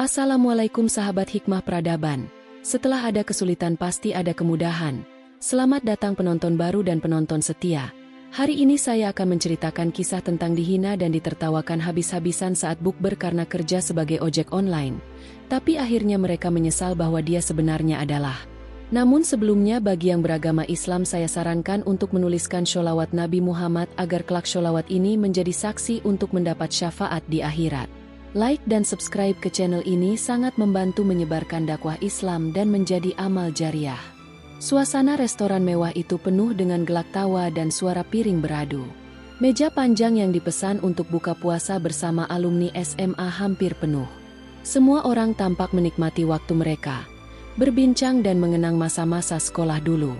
Assalamualaikum sahabat hikmah peradaban. Setelah ada kesulitan pasti ada kemudahan. Selamat datang penonton baru dan penonton setia. Hari ini saya akan menceritakan kisah tentang dihina dan ditertawakan habis-habisan saat bukber karena kerja sebagai ojek online. Tapi akhirnya mereka menyesal bahwa dia sebenarnya adalah. Namun sebelumnya bagi yang beragama Islam saya sarankan untuk menuliskan sholawat Nabi Muhammad agar kelak sholawat ini menjadi saksi untuk mendapat syafaat di akhirat. Like dan subscribe ke channel ini sangat membantu menyebarkan dakwah Islam dan menjadi amal jariah. Suasana restoran mewah itu penuh dengan gelak tawa dan suara piring beradu. Meja panjang yang dipesan untuk buka puasa bersama alumni SMA hampir penuh. Semua orang tampak menikmati waktu mereka, berbincang dan mengenang masa-masa sekolah dulu.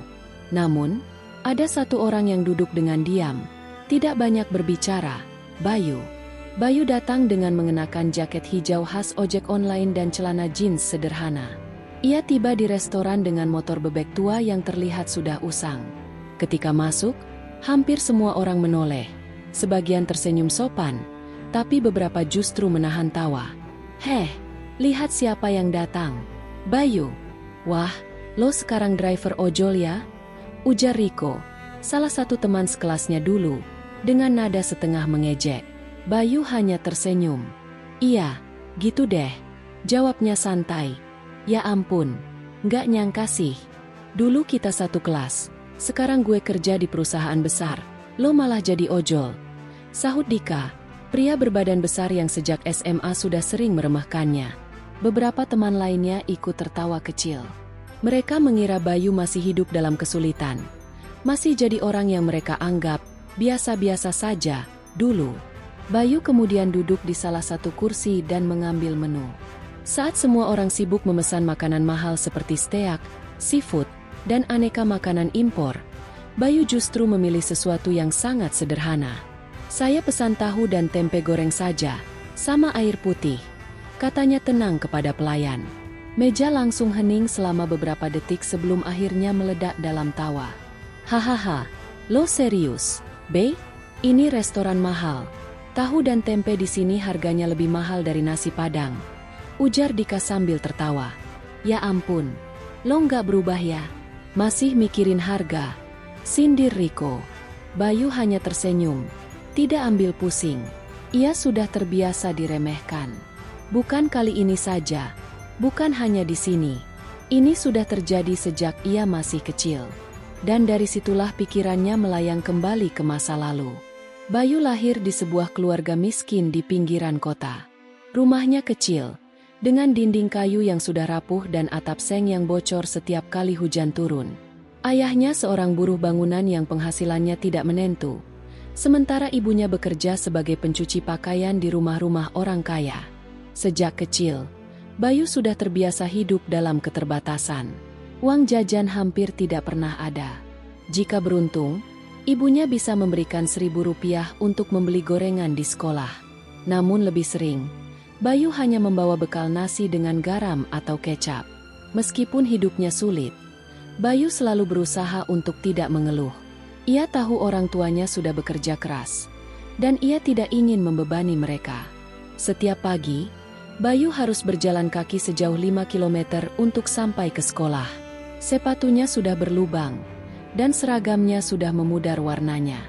Namun, ada satu orang yang duduk dengan diam, tidak banyak berbicara, Bayu. Bayu datang dengan mengenakan jaket hijau khas ojek online dan celana jeans sederhana. Ia tiba di restoran dengan motor bebek tua yang terlihat sudah usang. Ketika masuk, hampir semua orang menoleh. Sebagian tersenyum sopan, tapi beberapa justru menahan tawa. "Heh, lihat siapa yang datang." "Bayu." "Wah, lo sekarang driver ojol ya?" ujar Riko, salah satu teman sekelasnya dulu, dengan nada setengah mengejek. Bayu hanya tersenyum. "Iya, gitu deh," jawabnya santai. "Ya ampun, nggak nyangka sih. Dulu kita satu kelas, sekarang gue kerja di perusahaan besar, lo malah jadi ojol," sahut Dika, pria berbadan besar yang sejak SMA sudah sering meremehkannya. Beberapa teman lainnya ikut tertawa kecil. Mereka mengira Bayu masih hidup dalam kesulitan. Masih jadi orang yang mereka anggap biasa-biasa saja dulu. Bayu kemudian duduk di salah satu kursi dan mengambil menu. Saat semua orang sibuk memesan makanan mahal seperti steak, seafood, dan aneka makanan impor, Bayu justru memilih sesuatu yang sangat sederhana. "Saya pesan tahu dan tempe goreng saja, sama air putih," katanya tenang kepada pelayan. Meja langsung hening selama beberapa detik sebelum akhirnya meledak dalam tawa. "Hahaha, lo serius, Be? Ini restoran mahal. Tahu dan tempe di sini harganya lebih mahal dari nasi Padang," ujar Dika sambil tertawa. "Ya ampun, lo nggak berubah ya? Masih mikirin harga," sindir Riko. Bayu hanya tersenyum, tidak ambil pusing. Ia sudah terbiasa diremehkan. Bukan kali ini saja, bukan hanya di sini. Ini sudah terjadi sejak ia masih kecil. Dan dari situlah pikirannya melayang kembali ke masa lalu. Bayu lahir di sebuah keluarga miskin di pinggiran kota. Rumahnya kecil, dengan dinding kayu yang sudah rapuh dan atap seng yang bocor setiap kali hujan turun. Ayahnya seorang buruh bangunan yang penghasilannya tidak menentu, sementara ibunya bekerja sebagai pencuci pakaian di rumah-rumah orang kaya. Sejak kecil, Bayu sudah terbiasa hidup dalam keterbatasan. Uang jajan hampir tidak pernah ada. Jika beruntung, ibunya bisa memberikan Rp1.000 untuk membeli gorengan di sekolah. Namun lebih sering, Bayu hanya membawa bekal nasi dengan garam atau kecap. Meskipun hidupnya sulit, Bayu selalu berusaha untuk tidak mengeluh. Ia tahu orang tuanya sudah bekerja keras, dan ia tidak ingin membebani mereka. Setiap pagi, Bayu harus berjalan kaki sejauh 5 km untuk sampai ke sekolah. Sepatunya sudah berlubang, dan seragamnya sudah memudar warnanya.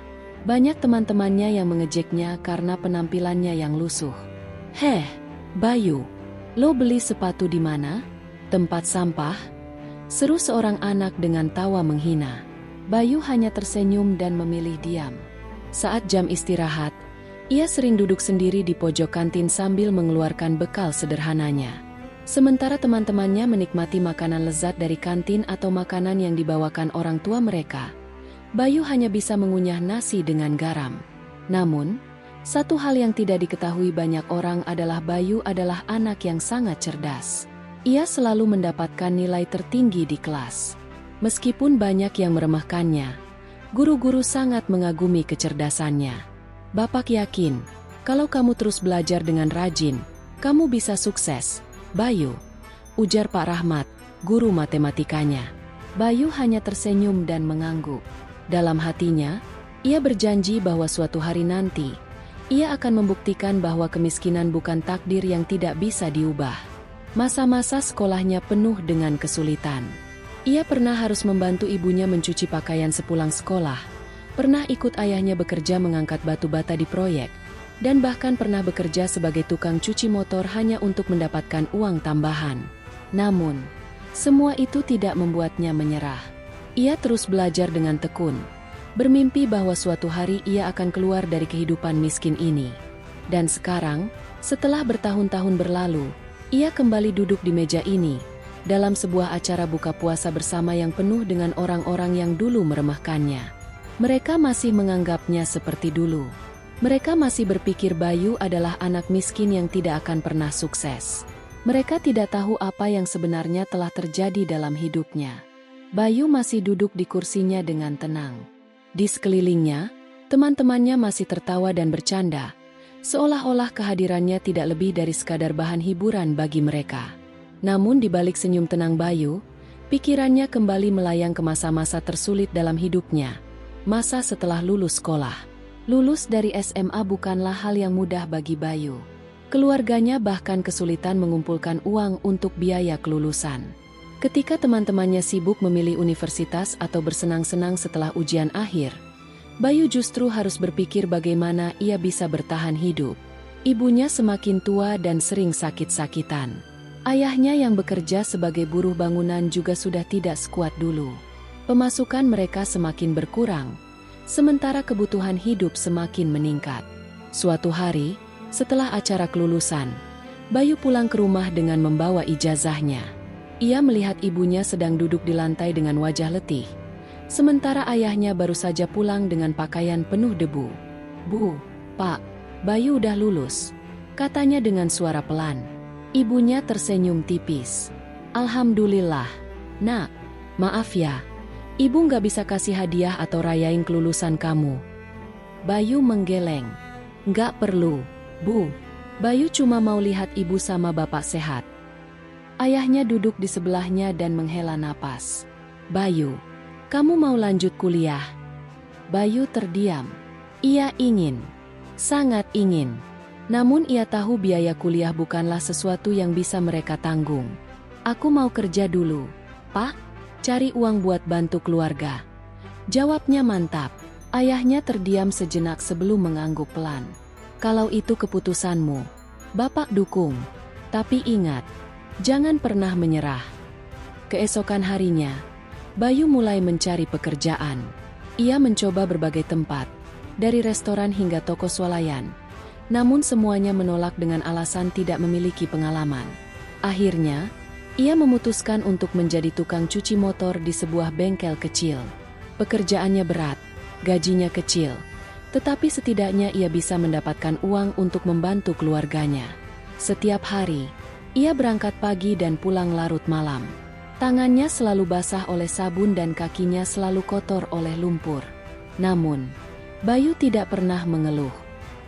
Banyak teman-temannya yang mengejeknya karena penampilannya yang lusuh. "Heh, Bayu, lo beli sepatu di mana? Tempat sampah?" seru seorang anak dengan tawa menghina. Bayu hanya tersenyum dan memilih diam. Saat jam istirahat, ia sering duduk sendiri di pojok kantin sambil mengeluarkan bekal sederhananya. Sementara teman-temannya menikmati makanan lezat dari kantin atau makanan yang dibawakan orang tua mereka, Bayu hanya bisa mengunyah nasi dengan garam. Namun, satu hal yang tidak diketahui banyak orang adalah Bayu adalah anak yang sangat cerdas. Ia selalu mendapatkan nilai tertinggi di kelas. Meskipun banyak yang meremehkannya, guru-guru sangat mengagumi kecerdasannya. "Bapak yakin, kalau kamu terus belajar dengan rajin, kamu bisa sukses, Bayu," ujar Pak Rahmat, guru matematikanya. Bayu hanya tersenyum dan mengangguk. Dalam hatinya, ia berjanji bahwa suatu hari nanti, ia akan membuktikan bahwa kemiskinan bukan takdir yang tidak bisa diubah. Masa-masa sekolahnya penuh dengan kesulitan. Ia pernah harus membantu ibunya mencuci pakaian sepulang sekolah, pernah ikut ayahnya bekerja mengangkat batu bata di proyek, dan bahkan pernah bekerja sebagai tukang cuci motor hanya untuk mendapatkan uang tambahan. Namun, semua itu tidak membuatnya menyerah. Ia terus belajar dengan tekun, bermimpi bahwa suatu hari ia akan keluar dari kehidupan miskin ini. Dan sekarang, setelah bertahun-tahun berlalu, ia kembali duduk di meja ini, dalam sebuah acara buka puasa bersama yang penuh dengan orang-orang yang dulu meremehkannya. Mereka masih menganggapnya seperti dulu. Mereka masih berpikir Bayu adalah anak miskin yang tidak akan pernah sukses. Mereka tidak tahu apa yang sebenarnya telah terjadi dalam hidupnya. Bayu masih duduk di kursinya dengan tenang. Di sekelilingnya, teman-temannya masih tertawa dan bercanda, seolah-olah kehadirannya tidak lebih dari sekadar bahan hiburan bagi mereka. Namun di balik senyum tenang Bayu, pikirannya kembali melayang ke masa-masa tersulit dalam hidupnya. Masa setelah lulus sekolah. Lulus dari SMA bukanlah hal yang mudah bagi Bayu. Keluarganya bahkan kesulitan mengumpulkan uang untuk biaya kelulusan. Ketika teman-temannya sibuk memilih universitas atau bersenang-senang setelah ujian akhir, Bayu justru harus berpikir bagaimana ia bisa bertahan hidup. Ibunya semakin tua dan sering sakit-sakitan. Ayahnya yang bekerja sebagai buruh bangunan juga sudah tidak sekuat dulu. Pemasukan mereka semakin berkurang, sementara kebutuhan hidup semakin meningkat. Suatu hari, setelah acara kelulusan, Bayu pulang ke rumah dengan membawa ijazahnya. Ia melihat ibunya sedang duduk di lantai dengan wajah letih, sementara ayahnya baru saja pulang dengan pakaian penuh debu. "Bu, Pak, Bayu udah lulus," katanya dengan suara pelan. Ibunya tersenyum tipis. "Alhamdulillah, Nak. Maaf ya, Ibu nggak bisa kasih hadiah atau rayain kelulusan kamu." Bayu menggeleng. "Nggak perlu, Bu. Bayu cuma mau lihat Ibu sama Bapak sehat." Ayahnya duduk di sebelahnya dan menghela napas. "Bayu, kamu mau lanjut kuliah?" Bayu terdiam. Ia ingin, sangat ingin. Namun ia tahu biaya kuliah bukanlah sesuatu yang bisa mereka tanggung. "Aku mau kerja dulu, Pak. Cari uang buat bantu keluarga," jawabnya mantap. Ayahnya terdiam sejenak sebelum mengangguk pelan. "Kalau itu keputusanmu, Bapak dukung. Tapi ingat, jangan pernah menyerah." Keesokan harinya, Bayu mulai mencari pekerjaan. Ia mencoba berbagai tempat, dari restoran hingga toko swalayan. Namun semuanya menolak dengan alasan tidak memiliki pengalaman. Akhirnya, ia memutuskan untuk menjadi tukang cuci motor di sebuah bengkel kecil. Pekerjaannya berat, gajinya kecil, tetapi setidaknya ia bisa mendapatkan uang untuk membantu keluarganya. Setiap hari, ia berangkat pagi dan pulang larut malam. Tangannya selalu basah oleh sabun dan kakinya selalu kotor oleh lumpur. Namun, Bayu tidak pernah mengeluh.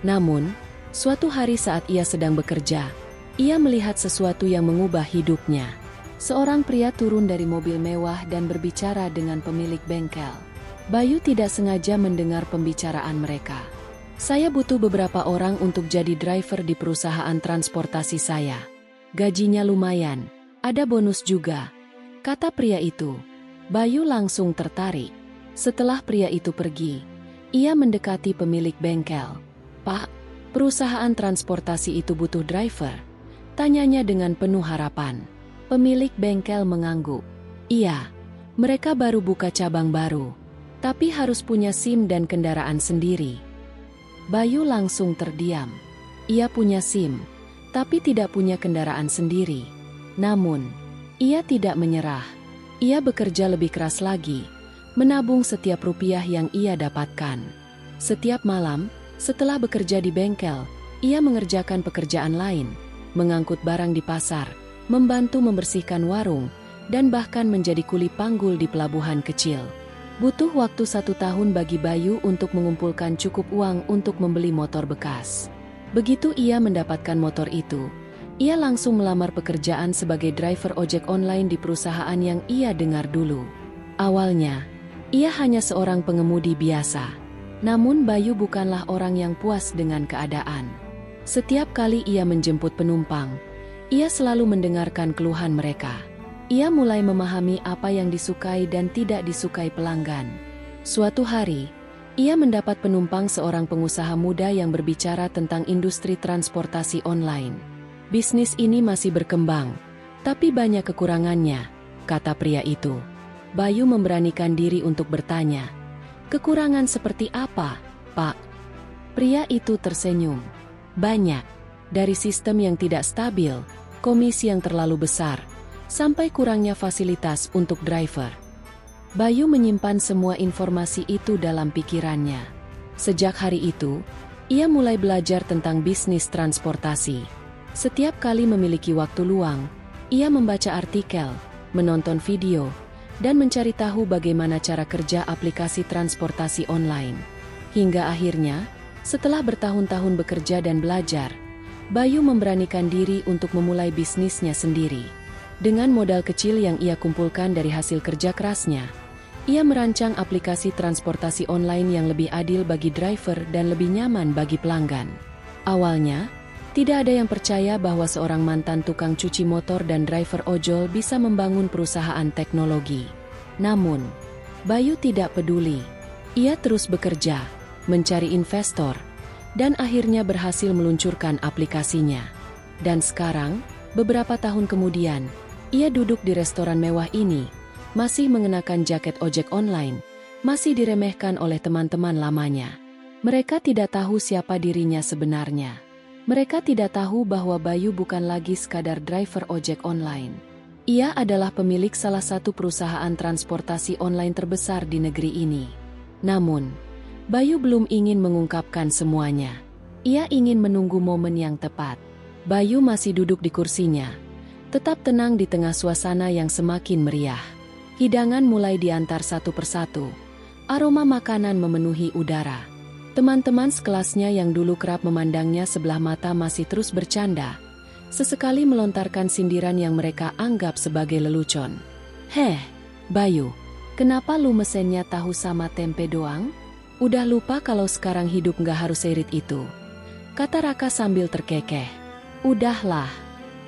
Namun, suatu hari saat ia sedang bekerja, ia melihat sesuatu yang mengubah hidupnya. Seorang pria turun dari mobil mewah dan berbicara dengan pemilik bengkel. Bayu tidak sengaja mendengar pembicaraan mereka. "Saya butuh beberapa orang untuk jadi driver di perusahaan transportasi saya. Gajinya lumayan, ada bonus juga," kata pria itu. Bayu langsung tertarik. Setelah pria itu pergi, ia mendekati pemilik bengkel. "Pak, perusahaan transportasi itu butuh driver?" tanyanya dengan penuh harapan. Pemilik bengkel mengangguk. "Iya, mereka baru buka cabang baru, tapi harus punya SIM dan kendaraan sendiri." Bayu langsung terdiam. Ia punya SIM, tapi tidak punya kendaraan sendiri. Namun, ia tidak menyerah. Ia bekerja lebih keras lagi, menabung setiap rupiah yang ia dapatkan. Setiap malam, setelah bekerja di bengkel, ia mengerjakan pekerjaan lain, mengangkut barang di pasar, membantu membersihkan warung, dan bahkan menjadi kuli panggul di pelabuhan kecil. Butuh waktu 1 tahun bagi Bayu untuk mengumpulkan cukup uang untuk membeli motor bekas. Begitu ia mendapatkan motor itu, ia langsung melamar pekerjaan sebagai driver ojek online di perusahaan yang ia dengar dulu. Awalnya, ia hanya seorang pengemudi biasa. Namun Bayu bukanlah orang yang puas dengan keadaan. Setiap kali ia menjemput penumpang, Ia selalu mendengarkan keluhan mereka. Ia mulai memahami apa yang disukai dan tidak disukai pelanggan. Suatu hari, ia mendapat penumpang seorang pengusaha muda yang berbicara tentang industri transportasi online. Bisnis ini masih berkembang, tapi banyak kekurangannya, kata pria itu. Bayu memberanikan diri untuk bertanya, "Kekurangan seperti apa, Pak?" Pria itu tersenyum. "Banyak, dari sistem yang tidak stabil, komisi yang terlalu besar, sampai kurangnya fasilitas untuk driver." Bayu menyimpan semua informasi itu dalam pikirannya. Sejak hari itu, ia mulai belajar tentang bisnis transportasi. Setiap kali memiliki waktu luang, ia membaca artikel, menonton video, dan mencari tahu bagaimana cara kerja aplikasi transportasi online. Hingga akhirnya, setelah bertahun-tahun bekerja dan belajar, Bayu memberanikan diri untuk memulai bisnisnya sendiri. Dengan modal kecil yang ia kumpulkan dari hasil kerja kerasnya, ia merancang aplikasi transportasi online yang lebih adil bagi driver dan lebih nyaman bagi pelanggan. Awalnya, tidak ada yang percaya bahwa seorang mantan tukang cuci motor dan driver ojol bisa membangun perusahaan teknologi. Namun, Bayu tidak peduli. Ia terus bekerja, mencari investor, dan akhirnya berhasil meluncurkan aplikasinya. Dan sekarang, beberapa tahun kemudian, ia duduk di restoran mewah ini, masih mengenakan jaket ojek online, masih diremehkan oleh teman-teman lamanya. Mereka tidak tahu siapa dirinya sebenarnya. Mereka tidak tahu bahwa Bayu bukan lagi sekadar driver ojek online. Ia adalah pemilik salah satu perusahaan transportasi online terbesar di negeri ini. Namun, Bayu belum ingin mengungkapkan semuanya. Ia ingin menunggu momen yang tepat. Bayu masih duduk di kursinya, tetap tenang di tengah suasana yang semakin meriah. Hidangan mulai diantar satu persatu. Aroma makanan memenuhi udara. Teman-teman sekelasnya yang dulu kerap memandangnya sebelah mata masih terus bercanda. Sesekali melontarkan sindiran yang mereka anggap sebagai lelucon. "Heh, Bayu, kenapa lu mesennya tahu sama tempe doang? Udah lupa kalau sekarang hidup nggak harus seirit itu?" kata Raka sambil terkekeh. "Udahlah,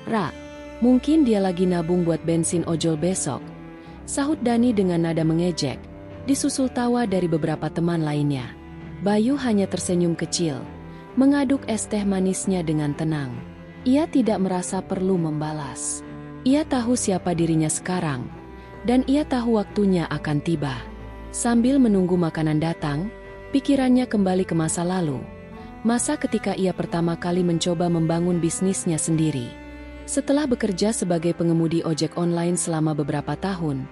Ra. Mungkin dia lagi nabung buat bensin ojol besok," sahut Dani dengan nada mengejek, disusul tawa dari beberapa teman lainnya. Bayu hanya tersenyum kecil, mengaduk es teh manisnya dengan tenang. Ia tidak merasa perlu membalas. Ia tahu siapa dirinya sekarang, dan ia tahu waktunya akan tiba. Sambil menunggu makanan datang, pikirannya kembali ke masa lalu. Masa ketika ia pertama kali mencoba membangun bisnisnya sendiri. Setelah bekerja sebagai pengemudi ojek online selama beberapa tahun,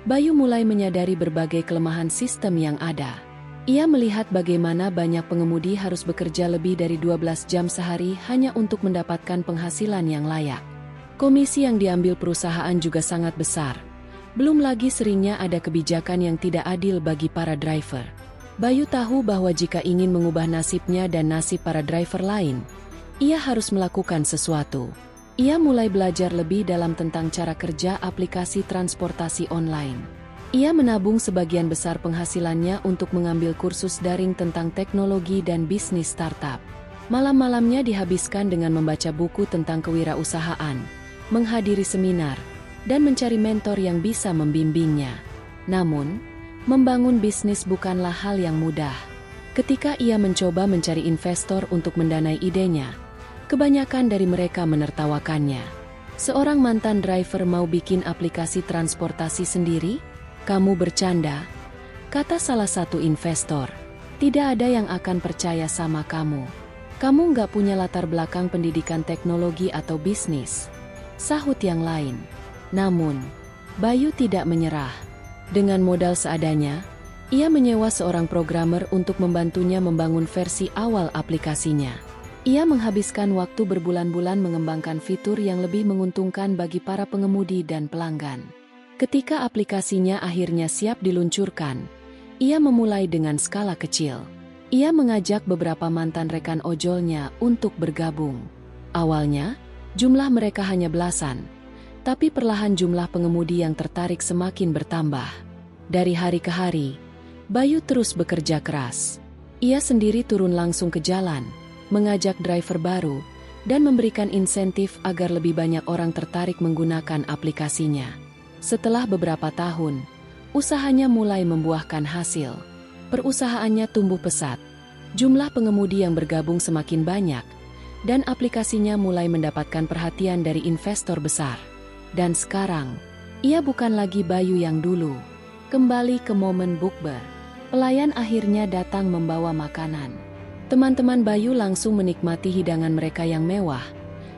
Bayu mulai menyadari berbagai kelemahan sistem yang ada. Ia melihat bagaimana banyak pengemudi harus bekerja lebih dari 12 jam sehari hanya untuk mendapatkan penghasilan yang layak. Komisi yang diambil perusahaan juga sangat besar. Belum lagi seringnya ada kebijakan yang tidak adil bagi para driver. Bayu tahu bahwa jika ingin mengubah nasibnya dan nasib para driver lain, ia harus melakukan sesuatu. Ia mulai belajar lebih dalam tentang cara kerja aplikasi transportasi online. Ia menabung sebagian besar penghasilannya untuk mengambil kursus daring tentang teknologi dan bisnis startup. Malam-malamnya dihabiskan dengan membaca buku tentang kewirausahaan, menghadiri seminar, dan mencari mentor yang bisa membimbingnya. Namun, membangun bisnis bukanlah hal yang mudah. Ketika ia mencoba mencari investor untuk mendanai idenya, kebanyakan dari mereka menertawakannya. "Seorang mantan driver mau bikin aplikasi transportasi sendiri? Kamu bercanda?" kata salah satu investor. "Tidak ada yang akan percaya sama kamu. Kamu nggak punya latar belakang pendidikan teknologi atau bisnis," sahut yang lain. Namun, Bayu tidak menyerah. Dengan modal seadanya, ia menyewa seorang programmer untuk membantunya membangun versi awal aplikasinya. Ia menghabiskan waktu berbulan-bulan mengembangkan fitur yang lebih menguntungkan bagi para pengemudi dan pelanggan. Ketika aplikasinya akhirnya siap diluncurkan, ia memulai dengan skala kecil. Ia mengajak beberapa mantan rekan ojolnya untuk bergabung. Awalnya, jumlah mereka hanya belasan, tapi perlahan jumlah pengemudi yang tertarik semakin bertambah. Dari hari ke hari, Bayu terus bekerja keras. Ia sendiri turun langsung ke jalan, mengajak driver baru, dan memberikan insentif agar lebih banyak orang tertarik menggunakan aplikasinya. Setelah beberapa tahun, usahanya mulai membuahkan hasil. Perusahaannya tumbuh pesat. Jumlah pengemudi yang bergabung semakin banyak, dan aplikasinya mulai mendapatkan perhatian dari investor besar. Dan sekarang, ia bukan lagi Bayu yang dulu. Kembali ke momen bukber. Pelayan akhirnya datang membawa makanan. Teman-teman Bayu langsung menikmati hidangan mereka yang mewah,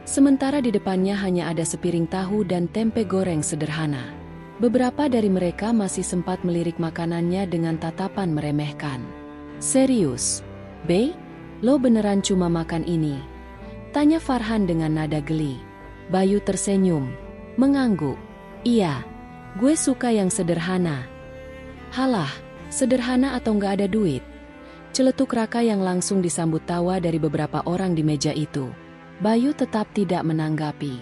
sementara di depannya hanya ada sepiring tahu dan tempe goreng sederhana. Beberapa dari mereka masih sempat melirik makanannya dengan tatapan meremehkan. "Serius, Bey? Lo beneran cuma makan ini?" tanya Farhan dengan nada geli. Bayu tersenyum, mengangguk. "Iya, gue suka yang sederhana." "Halah, sederhana atau nggak ada duit?" Celetuk Raka yang langsung disambut tawa dari beberapa orang di meja itu. Bayu tetap tidak menanggapi.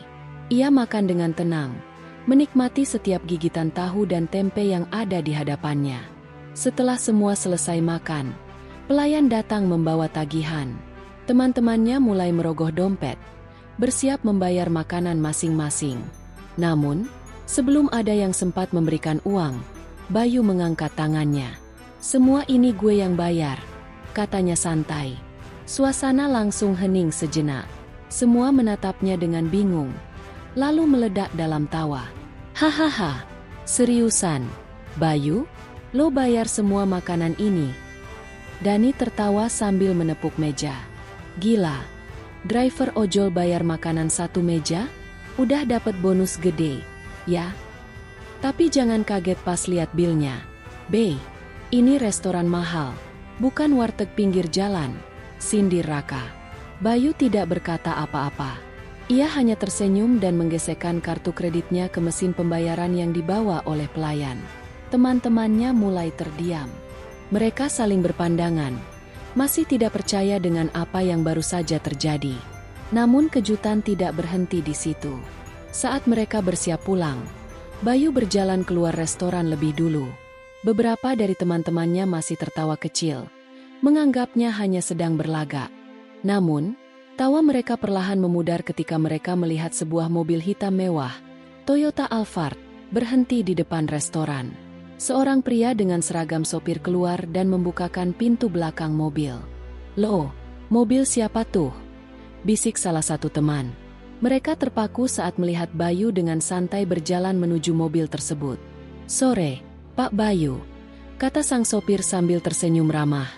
Ia makan dengan tenang, menikmati setiap gigitan tahu dan tempe yang ada di hadapannya. Setelah semua selesai makan, pelayan datang membawa tagihan. Teman-temannya mulai merogoh dompet, bersiap membayar makanan masing-masing. Namun, sebelum ada yang sempat memberikan uang, Bayu mengangkat tangannya. "Semua ini gue yang bayar," katanya santai. Suasana langsung hening sejenak. Semua menatapnya dengan bingung, lalu meledak dalam tawa. "Hahaha, seriusan? Bayu, lo bayar semua makanan ini?" Dani tertawa sambil menepuk meja. "Gila, driver ojol bayar makanan satu meja? Udah dapat bonus gede, ya? Tapi jangan kaget pas lihat bilnya. Bey, ini restoran mahal, bukan warteg pinggir jalan," sindir Raka. Bayu tidak berkata apa-apa. Ia hanya tersenyum dan menggesekkan kartu kreditnya ke mesin pembayaran yang dibawa oleh pelayan. Teman-temannya mulai terdiam. Mereka saling berpandangan, masih tidak percaya dengan apa yang baru saja terjadi. Namun kejutan tidak berhenti di situ. Saat mereka bersiap pulang, Bayu berjalan keluar restoran lebih dulu. Beberapa dari teman-temannya masih tertawa kecil, menganggapnya hanya sedang berlagak. Namun, tawa mereka perlahan memudar ketika mereka melihat sebuah mobil hitam mewah, Toyota Alphard, berhenti di depan restoran. Seorang pria dengan seragam sopir keluar dan membukakan pintu belakang mobil. "Loh, mobil siapa tuh?" bisik salah satu teman. Mereka terpaku saat melihat Bayu dengan santai berjalan menuju mobil tersebut. "Sore, Pak Bayu," kata sang sopir sambil tersenyum ramah.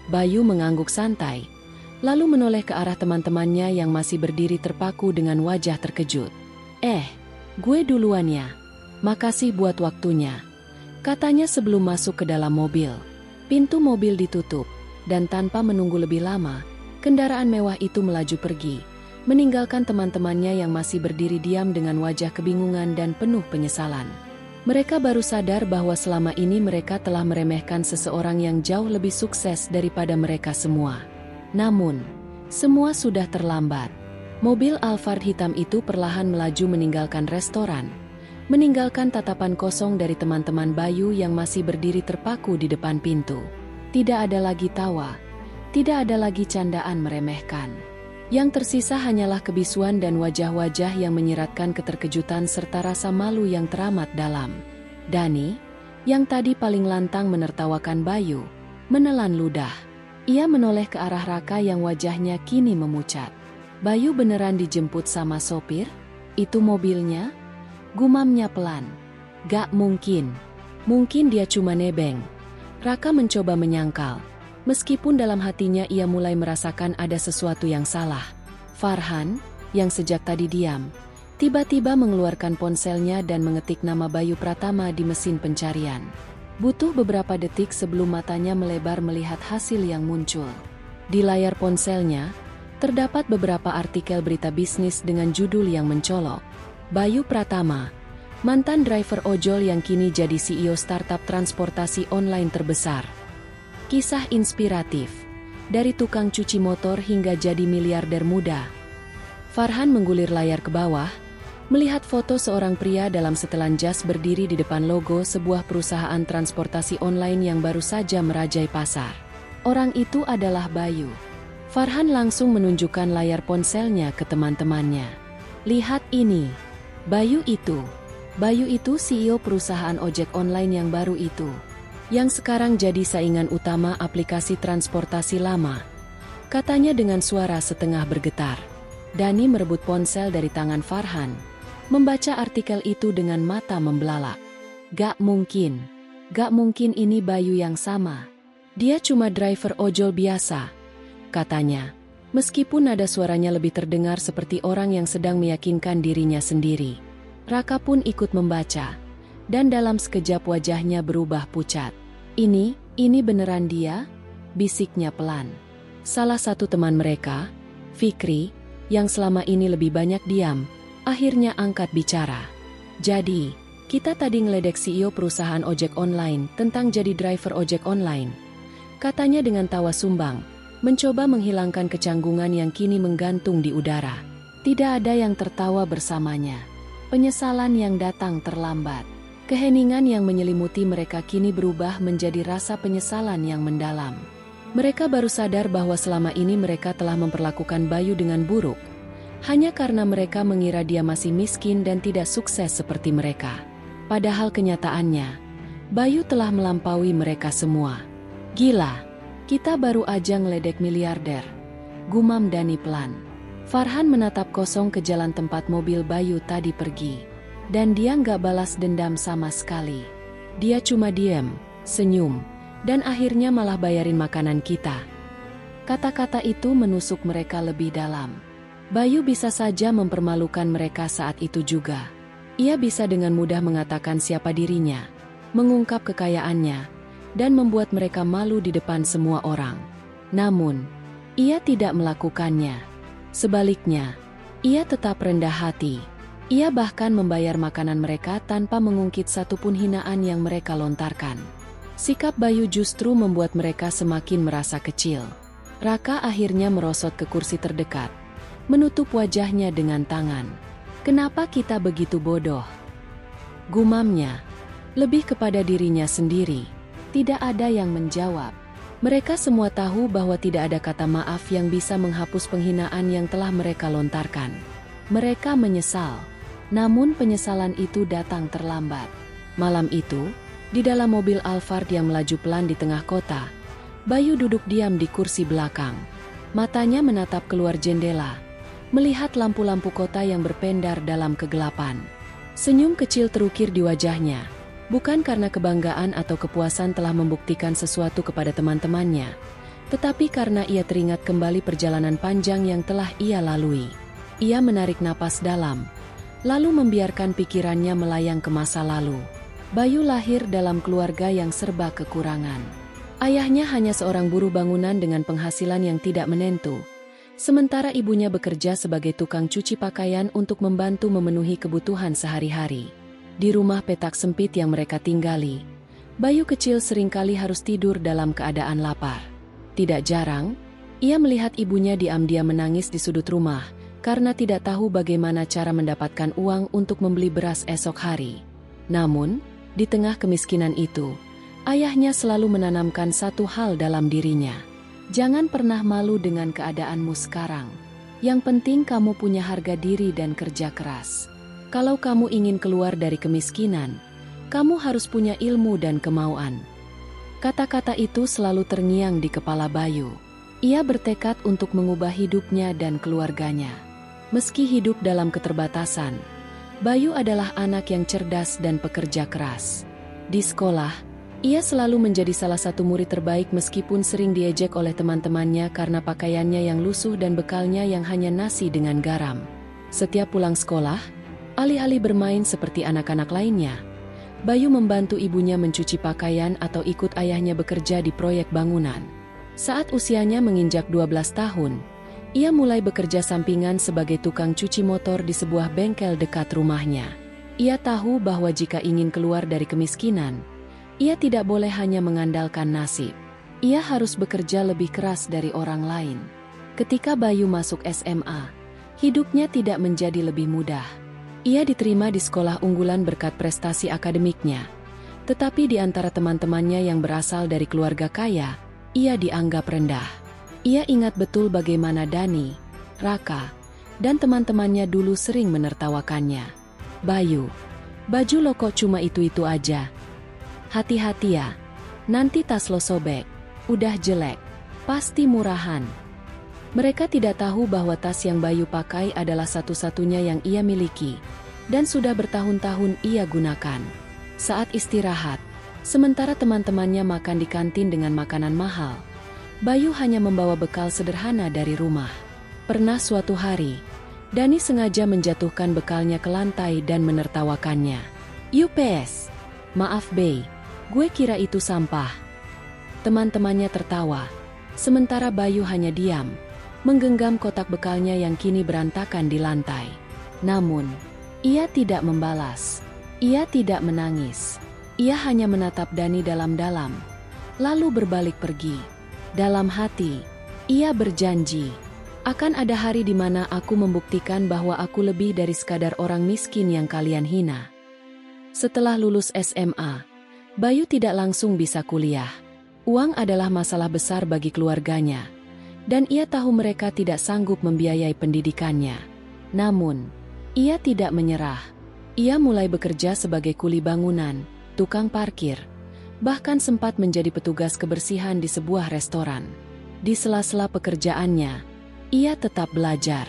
Bayu mengangguk santai, lalu menoleh ke arah teman-temannya yang masih berdiri terpaku dengan wajah terkejut. Gue duluan ya. Makasih buat waktunya," katanya sebelum masuk ke dalam mobil. Pintu mobil ditutup, dan tanpa menunggu lebih lama, kendaraan mewah itu melaju pergi, meninggalkan teman-temannya yang masih berdiri diam dengan wajah kebingungan dan penuh penyesalan. Mereka baru sadar bahwa selama ini mereka telah meremehkan seseorang yang jauh lebih sukses daripada mereka semua. Namun, semua sudah terlambat. Mobil Alphard hitam itu perlahan melaju meninggalkan restoran, meninggalkan tatapan kosong dari teman-teman Bayu yang masih berdiri terpaku di depan pintu. Tidak ada lagi tawa, tidak ada lagi candaan meremehkan. Yang tersisa hanyalah kebisuan dan wajah-wajah yang menyiratkan keterkejutan serta rasa malu yang teramat dalam. Dani, yang tadi paling lantang menertawakan Bayu, menelan ludah. Ia menoleh ke arah Raka yang wajahnya kini memucat. "Bayu beneran dijemput sama sopir? Itu mobilnya?" gumamnya pelan. "Gak mungkin. Mungkin dia cuma nebeng." Raka mencoba menyangkal. Meskipun dalam hatinya ia mulai merasakan ada sesuatu yang salah. Farhan, yang sejak tadi diam, tiba-tiba mengeluarkan ponselnya dan mengetik nama Bayu Pratama di mesin pencarian. Butuh beberapa detik sebelum matanya melebar melihat hasil yang muncul. Di layar ponselnya, terdapat beberapa artikel berita bisnis dengan judul yang mencolok. Bayu Pratama, mantan driver ojol yang kini jadi CEO startup transportasi online terbesar. Kisah inspiratif, dari tukang cuci motor hingga jadi miliarder muda. Farhan menggulir layar ke bawah, melihat foto seorang pria dalam setelan jas berdiri di depan logo sebuah perusahaan transportasi online yang baru saja merajai pasar. Orang itu adalah Bayu. Farhan langsung menunjukkan layar ponselnya ke teman-temannya. Lihat ini. Bayu itu. Bayu itu CEO perusahaan ojek online yang baru itu. Yang sekarang jadi saingan utama aplikasi transportasi lama. Katanya dengan suara setengah bergetar. Dani merebut ponsel dari tangan Farhan. Membaca artikel itu dengan mata membelalak. Gak mungkin. Gak mungkin ini Bayu yang sama. Dia cuma driver ojol biasa. Katanya, meskipun nada suaranya lebih terdengar seperti orang yang sedang meyakinkan dirinya sendiri. Raka pun ikut membaca, dan dalam sekejap wajahnya berubah pucat. Ini beneran dia? Bisiknya pelan. Salah satu teman mereka, Fikri, yang selama ini lebih banyak diam, akhirnya angkat bicara. Jadi, kita tadi ngeledek CEO perusahaan ojek online tentang jadi driver ojek online. Katanya dengan tawa sumbang, mencoba menghilangkan kecanggungan yang kini menggantung di udara. Tidak ada yang tertawa bersamanya. Penyesalan yang datang terlambat. Keheningan yang menyelimuti mereka kini berubah menjadi rasa penyesalan yang mendalam. Mereka baru sadar bahwa selama ini mereka telah memperlakukan Bayu dengan buruk. Hanya karena mereka mengira dia masih miskin dan tidak sukses seperti mereka. Padahal kenyataannya, Bayu telah melampaui mereka semua. Gila. Kita baru aja ngeledek miliarder. Gumam Dani pelan. Farhan menatap kosong ke jalan tempat mobil Bayu tadi pergi. Dan dia nggak balas dendam sama sekali. Dia cuma diem, senyum, dan akhirnya malah bayarin makanan kita. Kata-kata itu menusuk mereka lebih dalam. Bayu bisa saja mempermalukan mereka saat itu juga. Ia bisa dengan mudah mengatakan siapa dirinya, mengungkap kekayaannya, dan membuat mereka malu di depan semua orang. Namun, ia tidak melakukannya. Sebaliknya, ia tetap rendah hati. Ia bahkan membayar makanan mereka tanpa mengungkit satupun hinaan yang mereka lontarkan. Sikap Bayu justru membuat mereka semakin merasa kecil. Raka akhirnya merosot ke kursi terdekat, menutup wajahnya dengan tangan. Kenapa kita begitu bodoh? Gumamnya, lebih kepada dirinya sendiri. Tidak ada yang menjawab. Mereka semua tahu bahwa tidak ada kata maaf yang bisa menghapus penghinaan yang telah mereka lontarkan. Mereka menyesal. Namun penyesalan itu datang terlambat. Malam itu, di dalam mobil Alphard yang melaju pelan di tengah kota, Bayu duduk diam di kursi belakang. Matanya menatap keluar jendela, melihat lampu-lampu kota yang berpendar dalam kegelapan. Senyum kecil terukir di wajahnya. Bukan karena kebanggaan atau kepuasan telah membuktikan sesuatu kepada teman-temannya, tetapi karena ia teringat kembali perjalanan panjang yang telah ia lalui. Ia menarik napas dalam, lalu membiarkan pikirannya melayang ke masa lalu. Bayu lahir dalam keluarga yang serba kekurangan. Ayahnya hanya seorang buruh bangunan dengan penghasilan yang tidak menentu, sementara ibunya bekerja sebagai tukang cuci pakaian untuk membantu memenuhi kebutuhan sehari-hari. Di rumah petak sempit yang mereka tinggali, Bayu kecil seringkali harus tidur dalam keadaan lapar. Tidak jarang, ia melihat ibunya diam-diam menangis di sudut rumah karena tidak tahu bagaimana cara mendapatkan uang untuk membeli beras esok hari. Namun, di tengah kemiskinan itu, ayahnya selalu menanamkan satu hal dalam dirinya. Jangan pernah malu dengan keadaanmu sekarang. Yang penting kamu punya harga diri dan kerja keras. Kalau kamu ingin keluar dari kemiskinan, kamu harus punya ilmu dan kemauan. Kata-kata itu selalu terngiang di kepala Bayu. Ia bertekad untuk mengubah hidupnya dan keluarganya. Meski hidup dalam keterbatasan, Bayu adalah anak yang cerdas dan pekerja keras. Di sekolah, ia selalu menjadi salah satu murid terbaik meskipun sering diejek oleh teman-temannya karena pakaiannya yang lusuh dan bekalnya yang hanya nasi dengan garam. Setiap pulang sekolah, alih-alih bermain seperti anak-anak lainnya, Bayu membantu ibunya mencuci pakaian atau ikut ayahnya bekerja di proyek bangunan. Saat usianya menginjak 12 tahun, ia mulai bekerja sampingan sebagai tukang cuci motor di sebuah bengkel dekat rumahnya. Ia tahu bahwa jika ingin keluar dari kemiskinan, ia tidak boleh hanya mengandalkan nasib. Ia harus bekerja lebih keras dari orang lain. Ketika Bayu masuk SMA, hidupnya tidak menjadi lebih mudah. Ia diterima di sekolah unggulan berkat prestasi akademiknya. Tetapi di antara teman-temannya yang berasal dari keluarga kaya, ia dianggap rendah. Ia ingat betul bagaimana Dani, Raka, dan teman-temannya dulu sering menertawakannya. Bayu, baju lo kok cuma itu-itu aja? Hati-hati ya, nanti tas lo sobek, udah jelek, pasti murahan. Mereka tidak tahu bahwa tas yang Bayu pakai adalah satu-satunya yang ia miliki, dan sudah bertahun-tahun ia gunakan. Saat istirahat, sementara teman-temannya makan di kantin dengan makanan mahal, Bayu hanya membawa bekal sederhana dari rumah. Pernah suatu hari, Dani sengaja menjatuhkan bekalnya ke lantai dan menertawakannya. "UPS, maaf Bey, gue kira itu sampah." Teman-temannya tertawa, sementara Bayu hanya diam, menggenggam kotak bekalnya yang kini berantakan di lantai. Namun, ia tidak membalas. Ia tidak menangis. Ia hanya menatap Dani dalam-dalam, lalu berbalik pergi. Dalam hati, ia berjanji, akan ada hari di mana aku membuktikan bahwa aku lebih dari sekadar orang miskin yang kalian hina. Setelah lulus SMA, Bayu tidak langsung bisa kuliah. Uang adalah masalah besar bagi keluarganya, dan ia tahu mereka tidak sanggup membiayai pendidikannya. Namun, ia tidak menyerah. Ia mulai bekerja sebagai kuli bangunan, tukang parkir, bahkan sempat menjadi petugas kebersihan di sebuah restoran. Di sela-sela pekerjaannya, ia tetap belajar.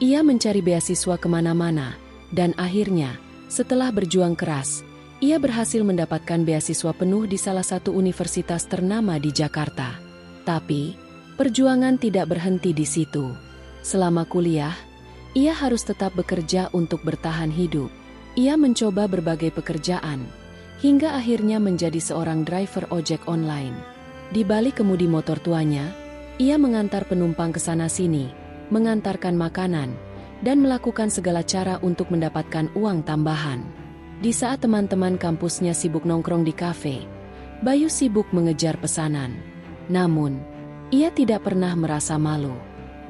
Ia mencari beasiswa kemana-mana, dan akhirnya, setelah berjuang keras, ia berhasil mendapatkan beasiswa penuh di salah satu universitas ternama di Jakarta. Tapi, perjuangan tidak berhenti di situ. Selama kuliah, ia harus tetap bekerja untuk bertahan hidup. Ia mencoba berbagai pekerjaan, hingga akhirnya menjadi seorang driver ojek online. Di balik kemudi motor tuanya, ia mengantar penumpang ke sana-sini, mengantarkan makanan, dan melakukan segala cara untuk mendapatkan uang tambahan. Di saat teman-teman kampusnya sibuk nongkrong di kafe, Bayu sibuk mengejar pesanan. Namun, ia tidak pernah merasa malu.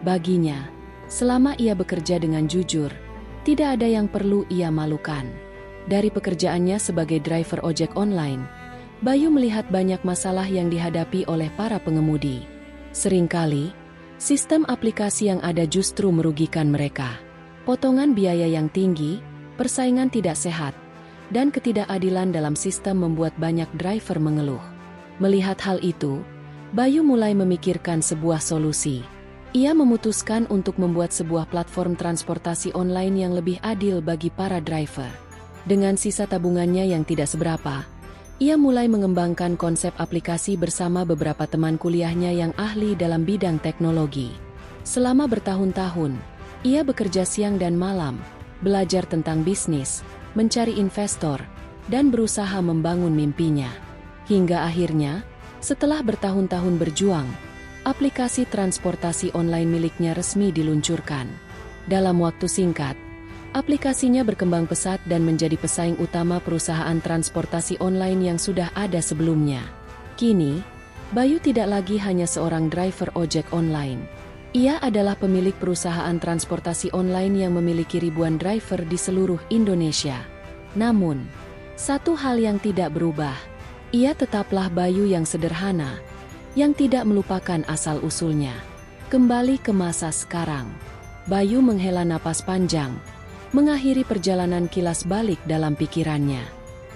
Baginya, selama ia bekerja dengan jujur, tidak ada yang perlu ia malukan. Dari pekerjaannya sebagai driver ojek online, Bayu melihat banyak masalah yang dihadapi oleh para pengemudi. Seringkali, sistem aplikasi yang ada justru merugikan mereka. Potongan biaya yang tinggi, persaingan tidak sehat, dan ketidakadilan dalam sistem membuat banyak driver mengeluh. Melihat hal itu, Bayu mulai memikirkan sebuah solusi. Ia memutuskan untuk membuat sebuah platform transportasi online yang lebih adil bagi para driver. Dengan sisa tabungannya yang tidak seberapa, ia mulai mengembangkan konsep aplikasi bersama beberapa teman kuliahnya yang ahli dalam bidang teknologi. Selama bertahun-tahun, ia bekerja siang dan malam, belajar tentang bisnis, mencari investor, dan berusaha membangun mimpinya. Hingga akhirnya, setelah bertahun-tahun berjuang, aplikasi transportasi online miliknya resmi diluncurkan. Dalam waktu singkat, aplikasinya berkembang pesat dan menjadi pesaing utama perusahaan transportasi online yang sudah ada sebelumnya. Kini, Bayu tidak lagi hanya seorang driver ojek online. Ia adalah pemilik perusahaan transportasi online yang memiliki ribuan driver di seluruh Indonesia. Namun, satu hal yang tidak berubah, ia tetaplah Bayu yang sederhana, yang tidak melupakan asal-usulnya. Kembali ke masa sekarang, Bayu menghela napas panjang, mengakhiri perjalanan kilas balik dalam pikirannya.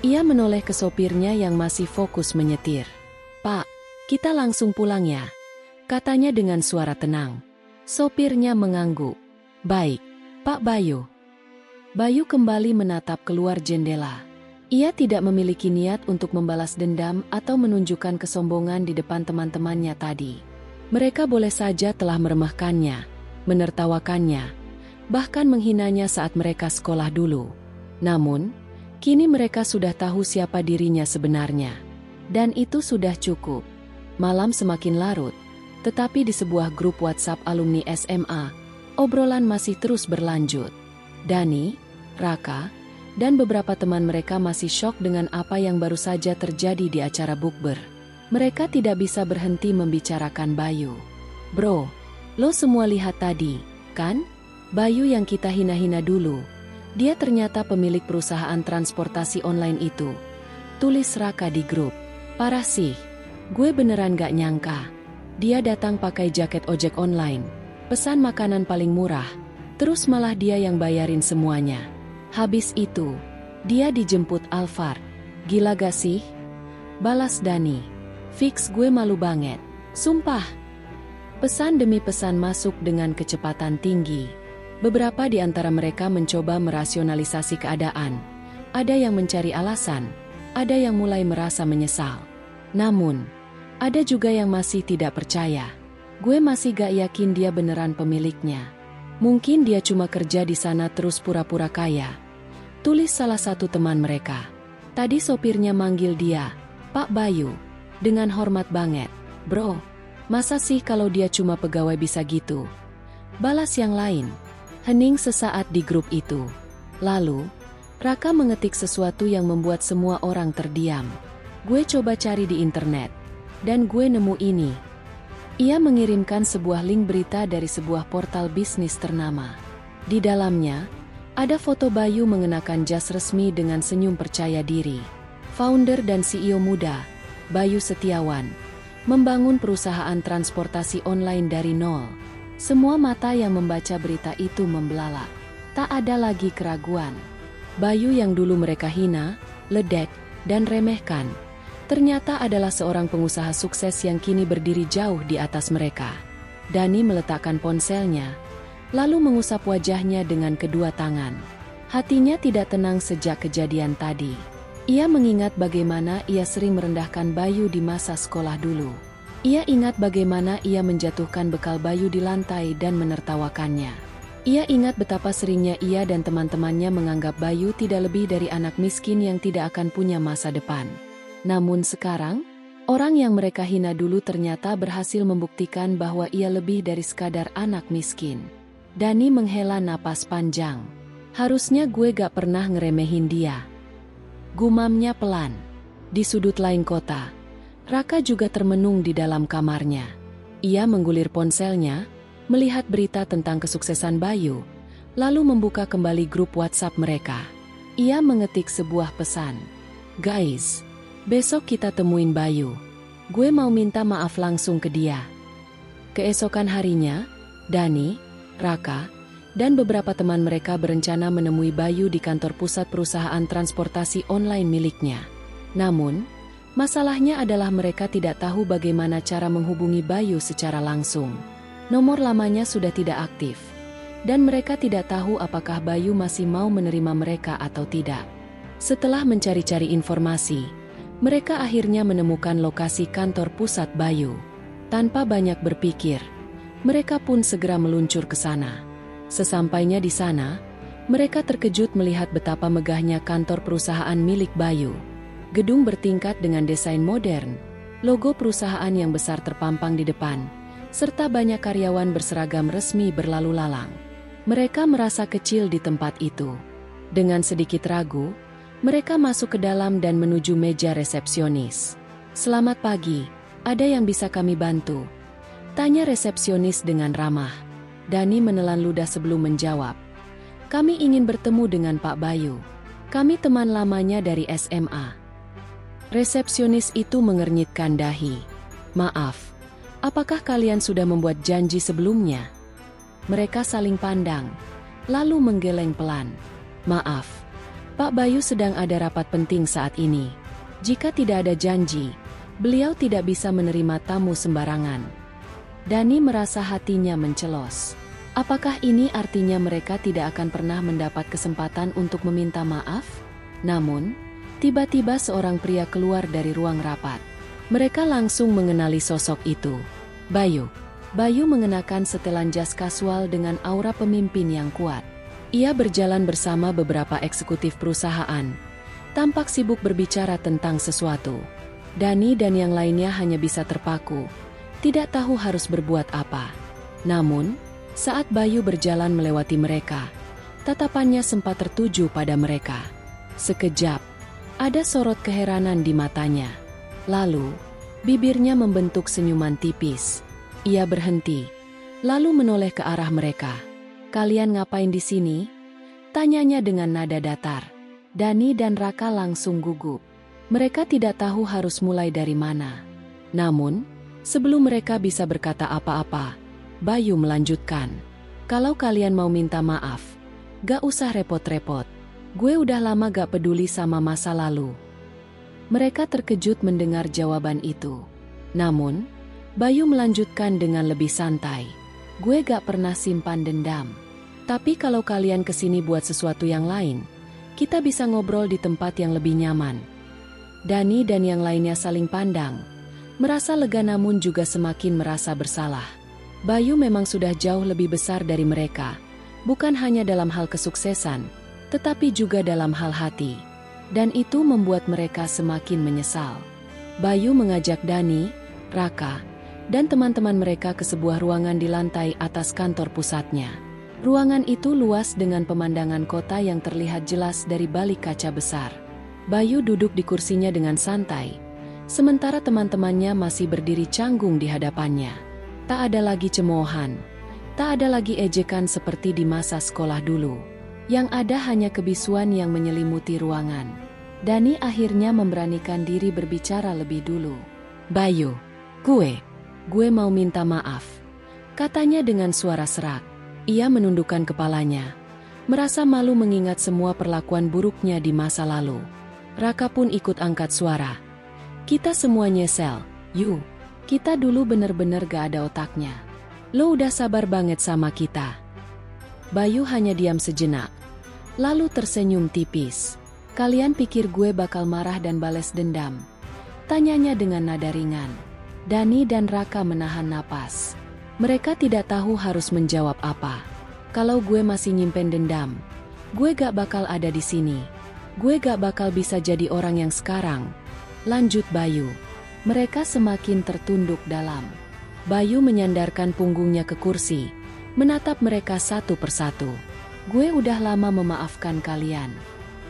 Ia menoleh ke sopirnya yang masih fokus menyetir. "Pak, kita langsung pulang ya?" katanya dengan suara tenang. Sopirnya mengangguk. "Baik, Pak Bayu." Bayu kembali menatap keluar jendela. Ia tidak memiliki niat untuk membalas dendam atau menunjukkan kesombongan di depan teman-temannya tadi. Mereka boleh saja telah meremehkannya, menertawakannya, bahkan menghinanya saat mereka sekolah dulu. Namun, kini mereka sudah tahu siapa dirinya sebenarnya. Dan itu sudah cukup. Malam semakin larut, tetapi di sebuah grup WhatsApp alumni SMA, obrolan masih terus berlanjut. Dani, Raka, dan beberapa teman mereka masih syok dengan apa yang baru saja terjadi di acara bukber. Mereka tidak bisa berhenti membicarakan Bayu. "Bro, lo semua lihat tadi, kan? Bayu yang kita hina-hina dulu, dia ternyata pemilik perusahaan transportasi online itu," tulis Raka di grup. "Parah sih, gue beneran gak nyangka. Dia datang pakai jaket ojek online, pesan makanan paling murah, terus malah dia yang bayarin semuanya. Habis itu, dia dijemput Alvar. Gila gak sih? Balas Dani. Fix gue malu banget. Sumpah. Pesan demi pesan masuk dengan kecepatan tinggi. Beberapa di antara mereka mencoba merasionalisasi keadaan. Ada yang mencari alasan, ada yang mulai merasa menyesal. Namun, ada juga yang masih tidak percaya. Gue masih gak yakin dia beneran pemiliknya. Mungkin dia cuma kerja di sana terus pura-pura kaya. Tulis salah satu teman mereka. Tadi sopirnya manggil dia, Pak Bayu. Dengan hormat banget. Bro, masa sih kalau dia cuma pegawai bisa gitu? Balas yang lain. Hening sesaat di grup itu. Lalu, Raka mengetik sesuatu yang membuat semua orang terdiam. Gue coba cari di internet. Dan gue nemu ini. Ia mengirimkan sebuah link berita dari sebuah portal bisnis ternama. Di dalamnya, ada foto Bayu mengenakan jas resmi dengan senyum percaya diri. Founder dan CEO muda, Bayu Setiawan, membangun perusahaan transportasi online dari nol. Semua mata yang membaca berita itu membelalak. Tak ada lagi keraguan. Bayu yang dulu mereka hina, ledek, dan remehkan, ternyata adalah seorang pengusaha sukses yang kini berdiri jauh di atas mereka. Dani meletakkan ponselnya, lalu mengusap wajahnya dengan kedua tangan. Hatinya tidak tenang sejak kejadian tadi. Ia mengingat bagaimana ia sering merendahkan Bayu di masa sekolah dulu. Ia ingat bagaimana ia menjatuhkan bekal Bayu di lantai dan menertawakannya. Ia ingat betapa seringnya ia dan teman-temannya menganggap Bayu tidak lebih dari anak miskin yang tidak akan punya masa depan. Namun sekarang, orang yang mereka hina dulu ternyata berhasil membuktikan bahwa ia lebih dari sekadar anak miskin. Dani menghela napas panjang. Harusnya gue gak pernah ngeremehin dia. Gumamnya pelan. Di sudut lain kota, Raka juga termenung di dalam kamarnya. Ia menggulir ponselnya, melihat berita tentang kesuksesan Bayu, lalu membuka kembali grup WhatsApp mereka. Ia mengetik sebuah pesan. Guys, besok kita temuin Bayu. Gue mau minta maaf langsung ke dia. Keesokan harinya, Dani, Raka, dan beberapa teman mereka berencana menemui Bayu di kantor pusat perusahaan transportasi online miliknya. Namun, masalahnya adalah mereka tidak tahu bagaimana cara menghubungi Bayu secara langsung. Nomor lamanya sudah tidak aktif, dan mereka tidak tahu apakah Bayu masih mau menerima mereka atau tidak. Setelah mencari-cari informasi, mereka akhirnya menemukan lokasi kantor pusat Bayu. Tanpa banyak berpikir, mereka pun segera meluncur ke sana. Sesampainya di sana, mereka terkejut melihat betapa megahnya kantor perusahaan milik Bayu. Gedung bertingkat dengan desain modern, logo perusahaan yang besar terpampang di depan, serta banyak karyawan berseragam resmi berlalu lalang. Mereka merasa kecil di tempat itu. Dengan sedikit ragu, mereka masuk ke dalam dan menuju meja resepsionis. "Selamat pagi, ada yang bisa kami bantu?" tanya resepsionis dengan ramah. Dani menelan ludah sebelum menjawab. "Kami ingin bertemu dengan Pak Bayu. Kami teman lamanya dari SMA." Resepsionis itu mengernyitkan dahi. "Maaf, apakah kalian sudah membuat janji sebelumnya?" Mereka saling pandang, lalu menggeleng pelan. "Maaf, Pak Bayu sedang ada rapat penting saat ini. Jika tidak ada janji, beliau tidak bisa menerima tamu sembarangan." Dani merasa hatinya mencelos. Apakah ini artinya mereka tidak akan pernah mendapat kesempatan untuk meminta maaf? Namun, tiba-tiba seorang pria keluar dari ruang rapat. Mereka langsung mengenali sosok itu. Bayu. Bayu mengenakan setelan jas kasual dengan aura pemimpin yang kuat. Ia berjalan bersama beberapa eksekutif perusahaan, tampak sibuk berbicara tentang sesuatu. Dani dan yang lainnya hanya bisa terpaku, tidak tahu harus berbuat apa. Namun, saat Bayu berjalan melewati mereka, tatapannya sempat tertuju pada mereka. Sekejap, ada sorot keheranan di matanya. Lalu, bibirnya membentuk senyuman tipis. Ia berhenti, lalu menoleh ke arah mereka. "Kalian ngapain di sini?" tanyanya dengan nada datar. Dani dan Raka langsung gugup. Mereka tidak tahu harus mulai dari mana. Namun, Sebelum mereka bisa berkata apa-apa, Bayu melanjutkan. Kalau kalian mau minta maaf, gak usah repot-repot. Gue udah lama gak peduli sama masa lalu. Mereka terkejut mendengar jawaban itu. Namun, Bayu melanjutkan dengan lebih santai. Gue gak pernah simpan dendam. Tapi kalau kalian kesini buat sesuatu yang lain, kita bisa ngobrol di tempat yang lebih nyaman. Dani dan yang lainnya saling pandang. Merasa lega namun juga semakin merasa bersalah. Bayu memang sudah jauh lebih besar dari mereka. Bukan hanya dalam hal kesuksesan, tetapi juga dalam hal hati. Dan itu membuat mereka semakin menyesal. Bayu mengajak Dani, Raka, dan teman-teman mereka ke sebuah ruangan di lantai atas kantor pusatnya. Ruangan itu luas dengan pemandangan kota yang terlihat jelas dari balik kaca besar. Bayu duduk di kursinya dengan santai, sementara teman-temannya masih berdiri canggung di hadapannya. Tak ada lagi cemoohan, tak ada lagi ejekan seperti di masa sekolah dulu. Yang ada hanya kebisuan yang menyelimuti ruangan. Dani akhirnya memberanikan diri berbicara lebih dulu. Bayu, gue mau minta maaf, katanya dengan suara serak. Ia menundukkan kepalanya, merasa malu mengingat semua perlakuan buruknya di masa lalu. Raka pun ikut angkat suara. Kita semua nyesel, Yu. Kita dulu bener-bener gak ada otaknya. Lo udah sabar banget sama kita. Bayu hanya diam sejenak, lalu tersenyum tipis. Kalian pikir gue bakal marah dan bales dendam? Tanyanya dengan nada ringan. Dani dan Raka menahan napas. Mereka tidak tahu harus menjawab apa. Kalau gue masih nyimpen dendam, gue gak bakal ada di sini. Gue gak bakal bisa jadi orang yang sekarang. Lanjut Bayu. Mereka semakin tertunduk dalam. Bayu menyandarkan punggungnya ke kursi, menatap mereka satu persatu. Gue udah lama memaafkan kalian.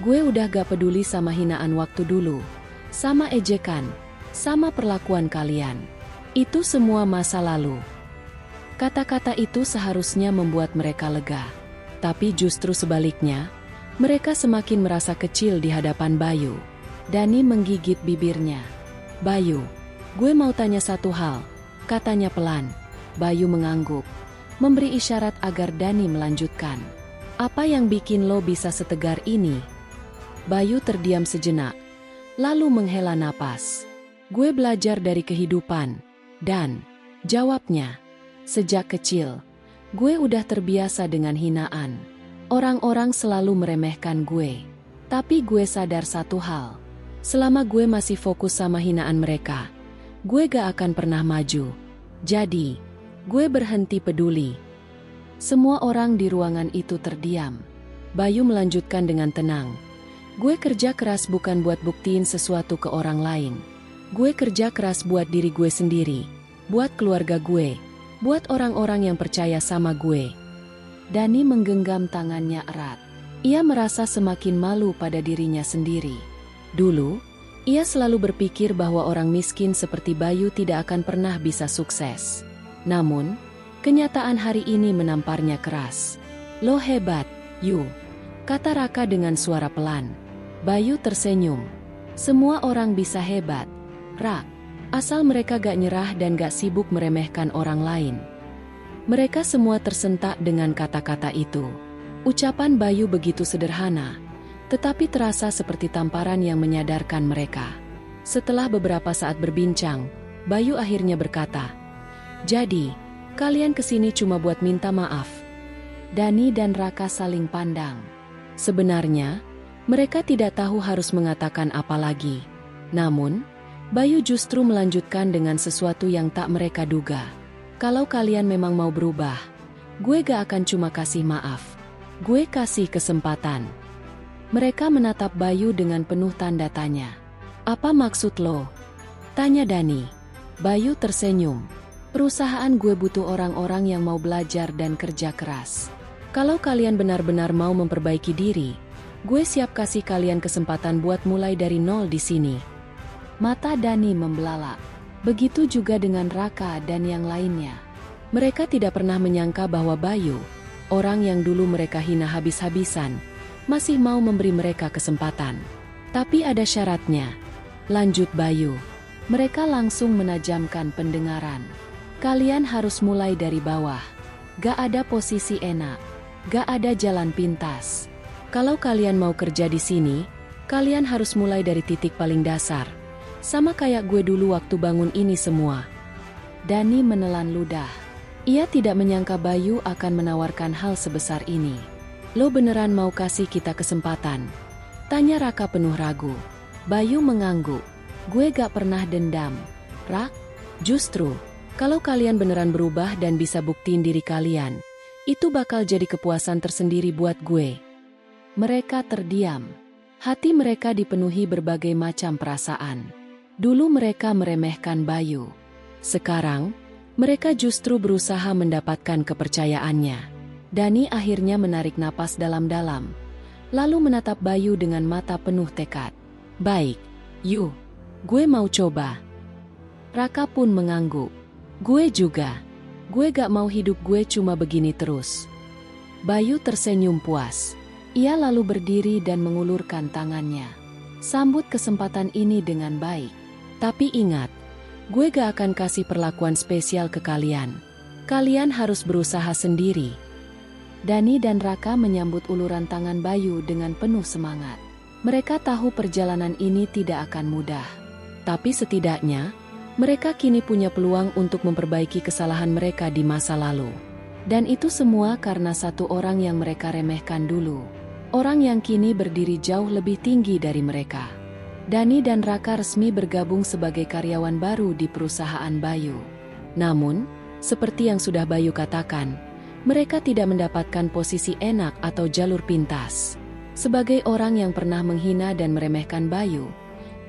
Gue udah gak peduli sama hinaan waktu dulu, sama ejekan, sama perlakuan kalian. Itu semua masa lalu. Kata-kata itu seharusnya membuat mereka lega. Tapi justru sebaliknya, mereka semakin merasa kecil di hadapan Bayu. Dani menggigit bibirnya. Bayu, gue mau tanya satu hal, katanya pelan. Bayu mengangguk, memberi isyarat agar Dani melanjutkan. Apa yang bikin lo bisa setegar ini? Bayu terdiam sejenak, lalu menghela napas. Gue belajar dari kehidupan, dan jawabnya. Sejak kecil, gue udah terbiasa dengan hinaan. Orang-orang selalu meremehkan gue. Tapi gue sadar satu hal. Selama gue masih fokus sama hinaan mereka, gue gak akan pernah maju. Jadi, gue berhenti peduli. Semua orang di ruangan itu terdiam. Bayu melanjutkan dengan tenang. Gue kerja keras bukan buat buktiin sesuatu ke orang lain. Gue kerja keras buat diri gue sendiri, buat keluarga gue, buat orang-orang yang percaya sama gue. Dani menggenggam tangannya erat. Ia merasa semakin malu pada dirinya sendiri. Dulu, ia selalu berpikir bahwa orang miskin seperti Bayu tidak akan pernah bisa sukses. Namun, kenyataan hari ini menamparnya keras. Lo hebat, Yu, kata Raka dengan suara pelan. Bayu tersenyum. Semua orang bisa hebat, Rak. Asal mereka gak nyerah dan gak sibuk meremehkan orang lain. Mereka semua tersentak dengan kata-kata itu. Ucapan Bayu begitu sederhana, tetapi terasa seperti tamparan yang menyadarkan mereka. Setelah beberapa saat berbincang, Bayu akhirnya berkata, "Jadi, kalian kesini cuma buat minta maaf." Dani dan Raka saling pandang. Sebenarnya, mereka tidak tahu harus mengatakan apa lagi. Namun, Bayu justru melanjutkan dengan sesuatu yang tak mereka duga. Kalau kalian memang mau berubah, gue gak akan cuma kasih maaf. Gue kasih kesempatan. Mereka menatap Bayu dengan penuh tanda tanya. Apa maksud lo? Tanya Dani. Bayu tersenyum. Perusahaan gue butuh orang-orang yang mau belajar dan kerja keras. Kalau kalian benar-benar mau memperbaiki diri, gue siap kasih kalian kesempatan buat mulai dari nol di sini. Mata Dani membelalak. Begitu juga dengan Raka dan yang lainnya. Mereka tidak pernah menyangka bahwa Bayu, orang yang dulu mereka hina habis-habisan, masih mau memberi mereka kesempatan. Tapi ada syaratnya. Lanjut Bayu. Mereka langsung menajamkan pendengaran. Kalian harus mulai dari bawah. Gak ada posisi enak. Gak ada jalan pintas. Kalau kalian mau kerja di sini, kalian harus mulai dari titik paling dasar. Sama kayak gue dulu waktu bangun ini semua. Dani menelan ludah. Ia tidak menyangka Bayu akan menawarkan hal sebesar ini. Lo beneran mau kasih kita kesempatan? Tanya Raka penuh ragu. Bayu mengangguk. Gue gak pernah dendam. Rak, justru, kalau kalian beneran berubah dan bisa buktiin diri kalian, itu bakal jadi kepuasan tersendiri buat gue. Mereka terdiam. Hati mereka dipenuhi berbagai macam perasaan. Dulu mereka meremehkan Bayu. Sekarang, mereka justru berusaha mendapatkan kepercayaannya. Dani akhirnya menarik napas dalam-dalam, lalu menatap Bayu dengan mata penuh tekad. Baik, yuk, gue mau coba. Raka pun mengangguk. Gue juga. Gue gak mau hidup gue cuma begini terus. Bayu tersenyum puas. Ia lalu berdiri dan mengulurkan tangannya. Sambut kesempatan ini dengan baik. Tapi ingat, gue gak akan kasih perlakuan spesial ke kalian. Kalian harus berusaha sendiri. Dani dan Raka menyambut uluran tangan Bayu dengan penuh semangat. Mereka tahu perjalanan ini tidak akan mudah. Tapi setidaknya, mereka kini punya peluang untuk memperbaiki kesalahan mereka di masa lalu. Dan itu semua karena satu orang yang mereka remehkan dulu. Orang yang kini berdiri jauh lebih tinggi dari mereka. Dani dan Raka resmi bergabung sebagai karyawan baru di perusahaan Bayu. Namun, seperti yang sudah Bayu katakan, mereka tidak mendapatkan posisi enak atau jalur pintas. Sebagai orang yang pernah menghina dan meremehkan Bayu,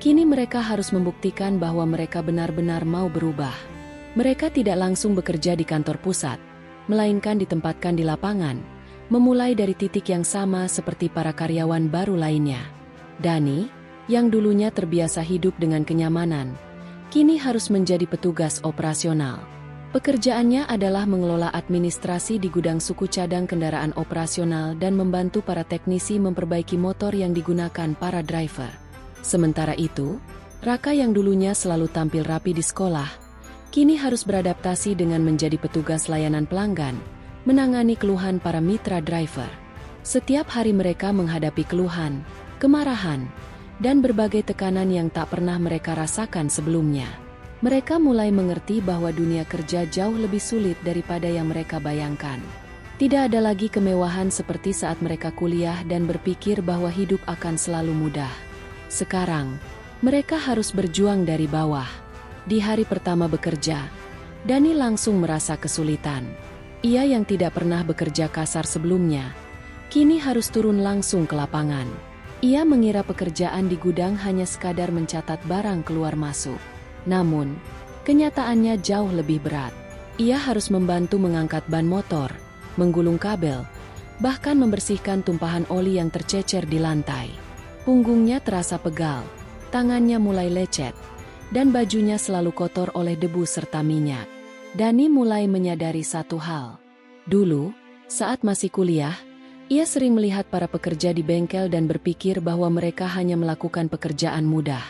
kini mereka harus membuktikan bahwa mereka benar-benar mau berubah. Mereka tidak langsung bekerja di kantor pusat, melainkan ditempatkan di lapangan, memulai dari titik yang sama seperti para karyawan baru lainnya. Dani, yang dulunya terbiasa hidup dengan kenyamanan, kini harus menjadi petugas operasional. Pekerjaannya adalah mengelola administrasi di gudang suku cadang kendaraan operasional dan membantu para teknisi memperbaiki motor yang digunakan para driver. Sementara itu, Raka yang dulunya selalu tampil rapi di sekolah, kini harus beradaptasi dengan menjadi petugas layanan pelanggan, menangani keluhan para mitra driver. Setiap hari mereka menghadapi keluhan, kemarahan, dan berbagai tekanan yang tak pernah mereka rasakan sebelumnya. Mereka mulai mengerti bahwa dunia kerja jauh lebih sulit daripada yang mereka bayangkan. Tidak ada lagi kemewahan seperti saat mereka kuliah dan berpikir bahwa hidup akan selalu mudah. Sekarang, mereka harus berjuang dari bawah. Di hari pertama bekerja, Dani langsung merasa kesulitan. Ia yang tidak pernah bekerja kasar sebelumnya, kini harus turun langsung ke lapangan. Ia mengira pekerjaan di gudang hanya sekadar mencatat barang keluar masuk. Namun, kenyataannya jauh lebih berat. Ia harus membantu mengangkat ban motor, menggulung kabel, bahkan membersihkan tumpahan oli yang tercecer di lantai. Punggungnya terasa pegal, tangannya mulai lecet, dan bajunya selalu kotor oleh debu serta minyak. Dani mulai menyadari satu hal. Dulu, saat masih kuliah, ia sering melihat para pekerja di bengkel dan berpikir bahwa mereka hanya melakukan pekerjaan mudah.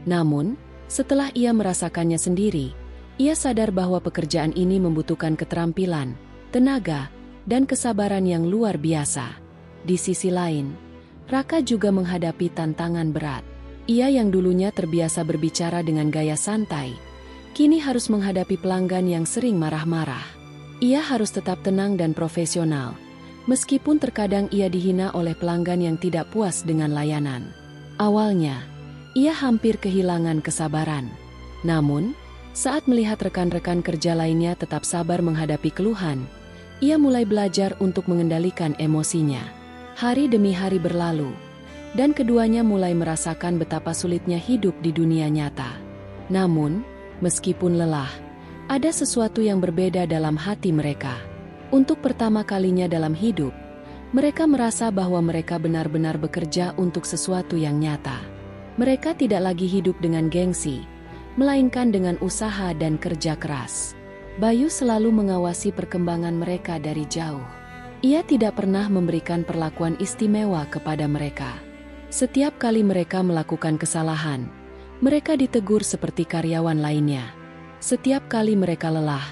Namun, setelah ia merasakannya sendiri, ia sadar bahwa pekerjaan ini membutuhkan keterampilan, tenaga, dan kesabaran yang luar biasa. Di sisi lain, Raka juga menghadapi tantangan berat. Ia yang dulunya terbiasa berbicara dengan gaya santai, kini harus menghadapi pelanggan yang sering marah-marah. Ia harus tetap tenang dan profesional, meskipun terkadang ia dihina oleh pelanggan yang tidak puas dengan layanan. Awalnya, ia hampir kehilangan kesabaran. Namun, saat melihat rekan-rekan kerja lainnya tetap sabar menghadapi keluhan, ia mulai belajar untuk mengendalikan emosinya. Hari demi hari berlalu, dan keduanya mulai merasakan betapa sulitnya hidup di dunia nyata. Namun, meskipun lelah, ada sesuatu yang berbeda dalam hati mereka. Untuk pertama kalinya dalam hidup, mereka merasa bahwa mereka benar-benar bekerja untuk sesuatu yang nyata. Mereka tidak lagi hidup dengan gengsi, melainkan dengan usaha dan kerja keras. Bayu selalu mengawasi perkembangan mereka dari jauh. Ia tidak pernah memberikan perlakuan istimewa kepada mereka. Setiap kali mereka melakukan kesalahan, Mereka ditegur seperti karyawan lainnya. Setiap kali mereka lelah,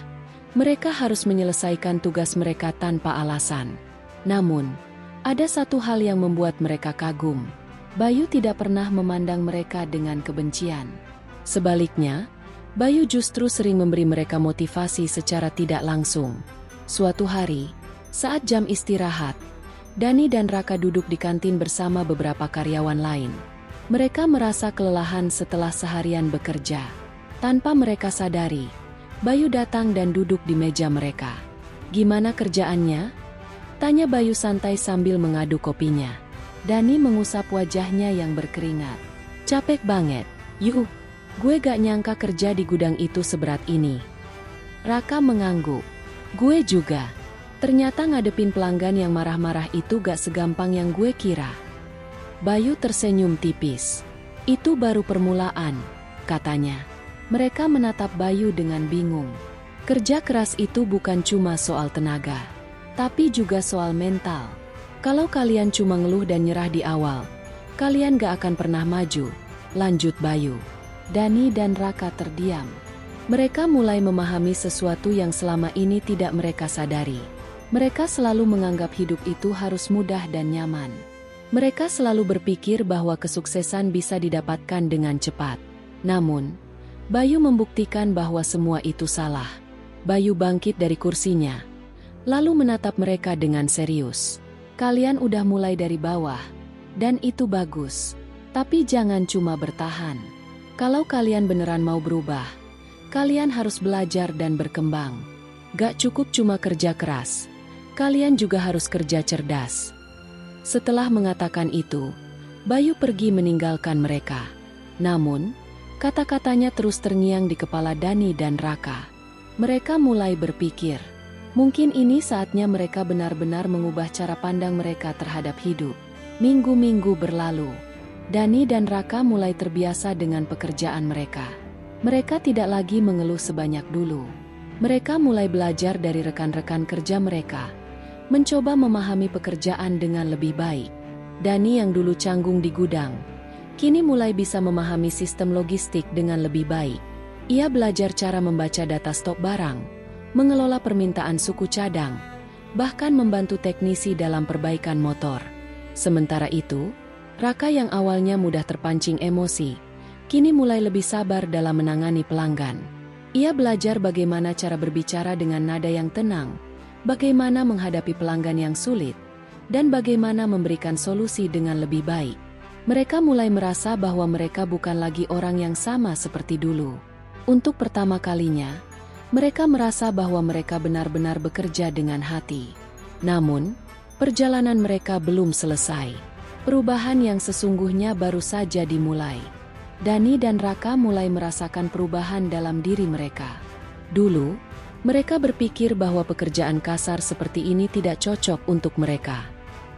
mereka harus menyelesaikan tugas mereka tanpa alasan. Namun, ada satu hal yang membuat mereka kagum. Bayu tidak pernah memandang mereka dengan kebencian. Sebaliknya, Bayu justru sering memberi mereka motivasi secara tidak langsung. Suatu hari, saat jam istirahat, Dani dan Raka duduk di kantin bersama beberapa karyawan lain. Mereka merasa kelelahan setelah seharian bekerja. Tanpa mereka sadari, Bayu datang dan duduk di meja mereka. "Gimana kerjaannya?" tanya Bayu santai sambil mengaduk kopinya. Dani mengusap wajahnya yang berkeringat. "Capek banget, yuh. Gue gak nyangka kerja di gudang itu seberat ini." Raka mengangguk. "Gue juga. Ternyata ngadepin pelanggan yang marah-marah itu gak segampang yang gue kira." Bayu tersenyum tipis. "Itu baru permulaan," katanya. Mereka menatap Bayu dengan bingung. Kerja keras itu bukan cuma soal tenaga, tapi juga soal mental. Kalau kalian cuma ngeluh dan nyerah di awal, kalian gak akan pernah maju, lanjut Bayu. Dani dan Raka terdiam. Mereka mulai memahami sesuatu yang selama ini tidak mereka sadari. Mereka selalu menganggap hidup itu harus mudah dan nyaman. Mereka selalu berpikir bahwa kesuksesan bisa didapatkan dengan cepat. Namun, Bayu membuktikan bahwa semua itu salah. Bayu bangkit dari kursinya, lalu menatap mereka dengan serius. "Kalian udah mulai dari bawah, dan itu bagus. Tapi jangan cuma bertahan. Kalau kalian beneran mau berubah, kalian harus belajar dan berkembang. Gak cukup cuma kerja keras. Kalian juga harus kerja cerdas." Setelah mengatakan itu, Bayu pergi meninggalkan mereka. Namun, kata-katanya terus terngiang di kepala Dani dan Raka. Mereka mulai berpikir, mungkin ini saatnya mereka benar-benar mengubah cara pandang mereka terhadap hidup. Minggu-minggu berlalu. Dani dan Raka mulai terbiasa dengan pekerjaan mereka. Mereka tidak lagi mengeluh sebanyak dulu. Mereka mulai belajar dari rekan-rekan kerja mereka, mencoba memahami pekerjaan dengan lebih baik. Dani yang dulu canggung di gudang, kini mulai bisa memahami sistem logistik dengan lebih baik. Ia belajar cara membaca data stok barang, mengelola permintaan suku cadang, bahkan membantu teknisi dalam perbaikan motor. Sementara itu, Raka yang awalnya mudah terpancing emosi, kini mulai lebih sabar dalam menangani pelanggan. Ia belajar bagaimana cara berbicara dengan nada yang tenang, bagaimana menghadapi pelanggan yang sulit, dan bagaimana memberikan solusi dengan lebih baik. Mereka mulai merasa bahwa mereka bukan lagi orang yang sama seperti dulu. Untuk pertama kalinya, mereka merasa bahwa mereka benar-benar bekerja dengan hati. Namun, perjalanan mereka belum selesai. Perubahan yang sesungguhnya baru saja dimulai. Dani dan Raka mulai merasakan perubahan dalam diri mereka. Dulu, mereka berpikir bahwa pekerjaan kasar seperti ini tidak cocok untuk mereka.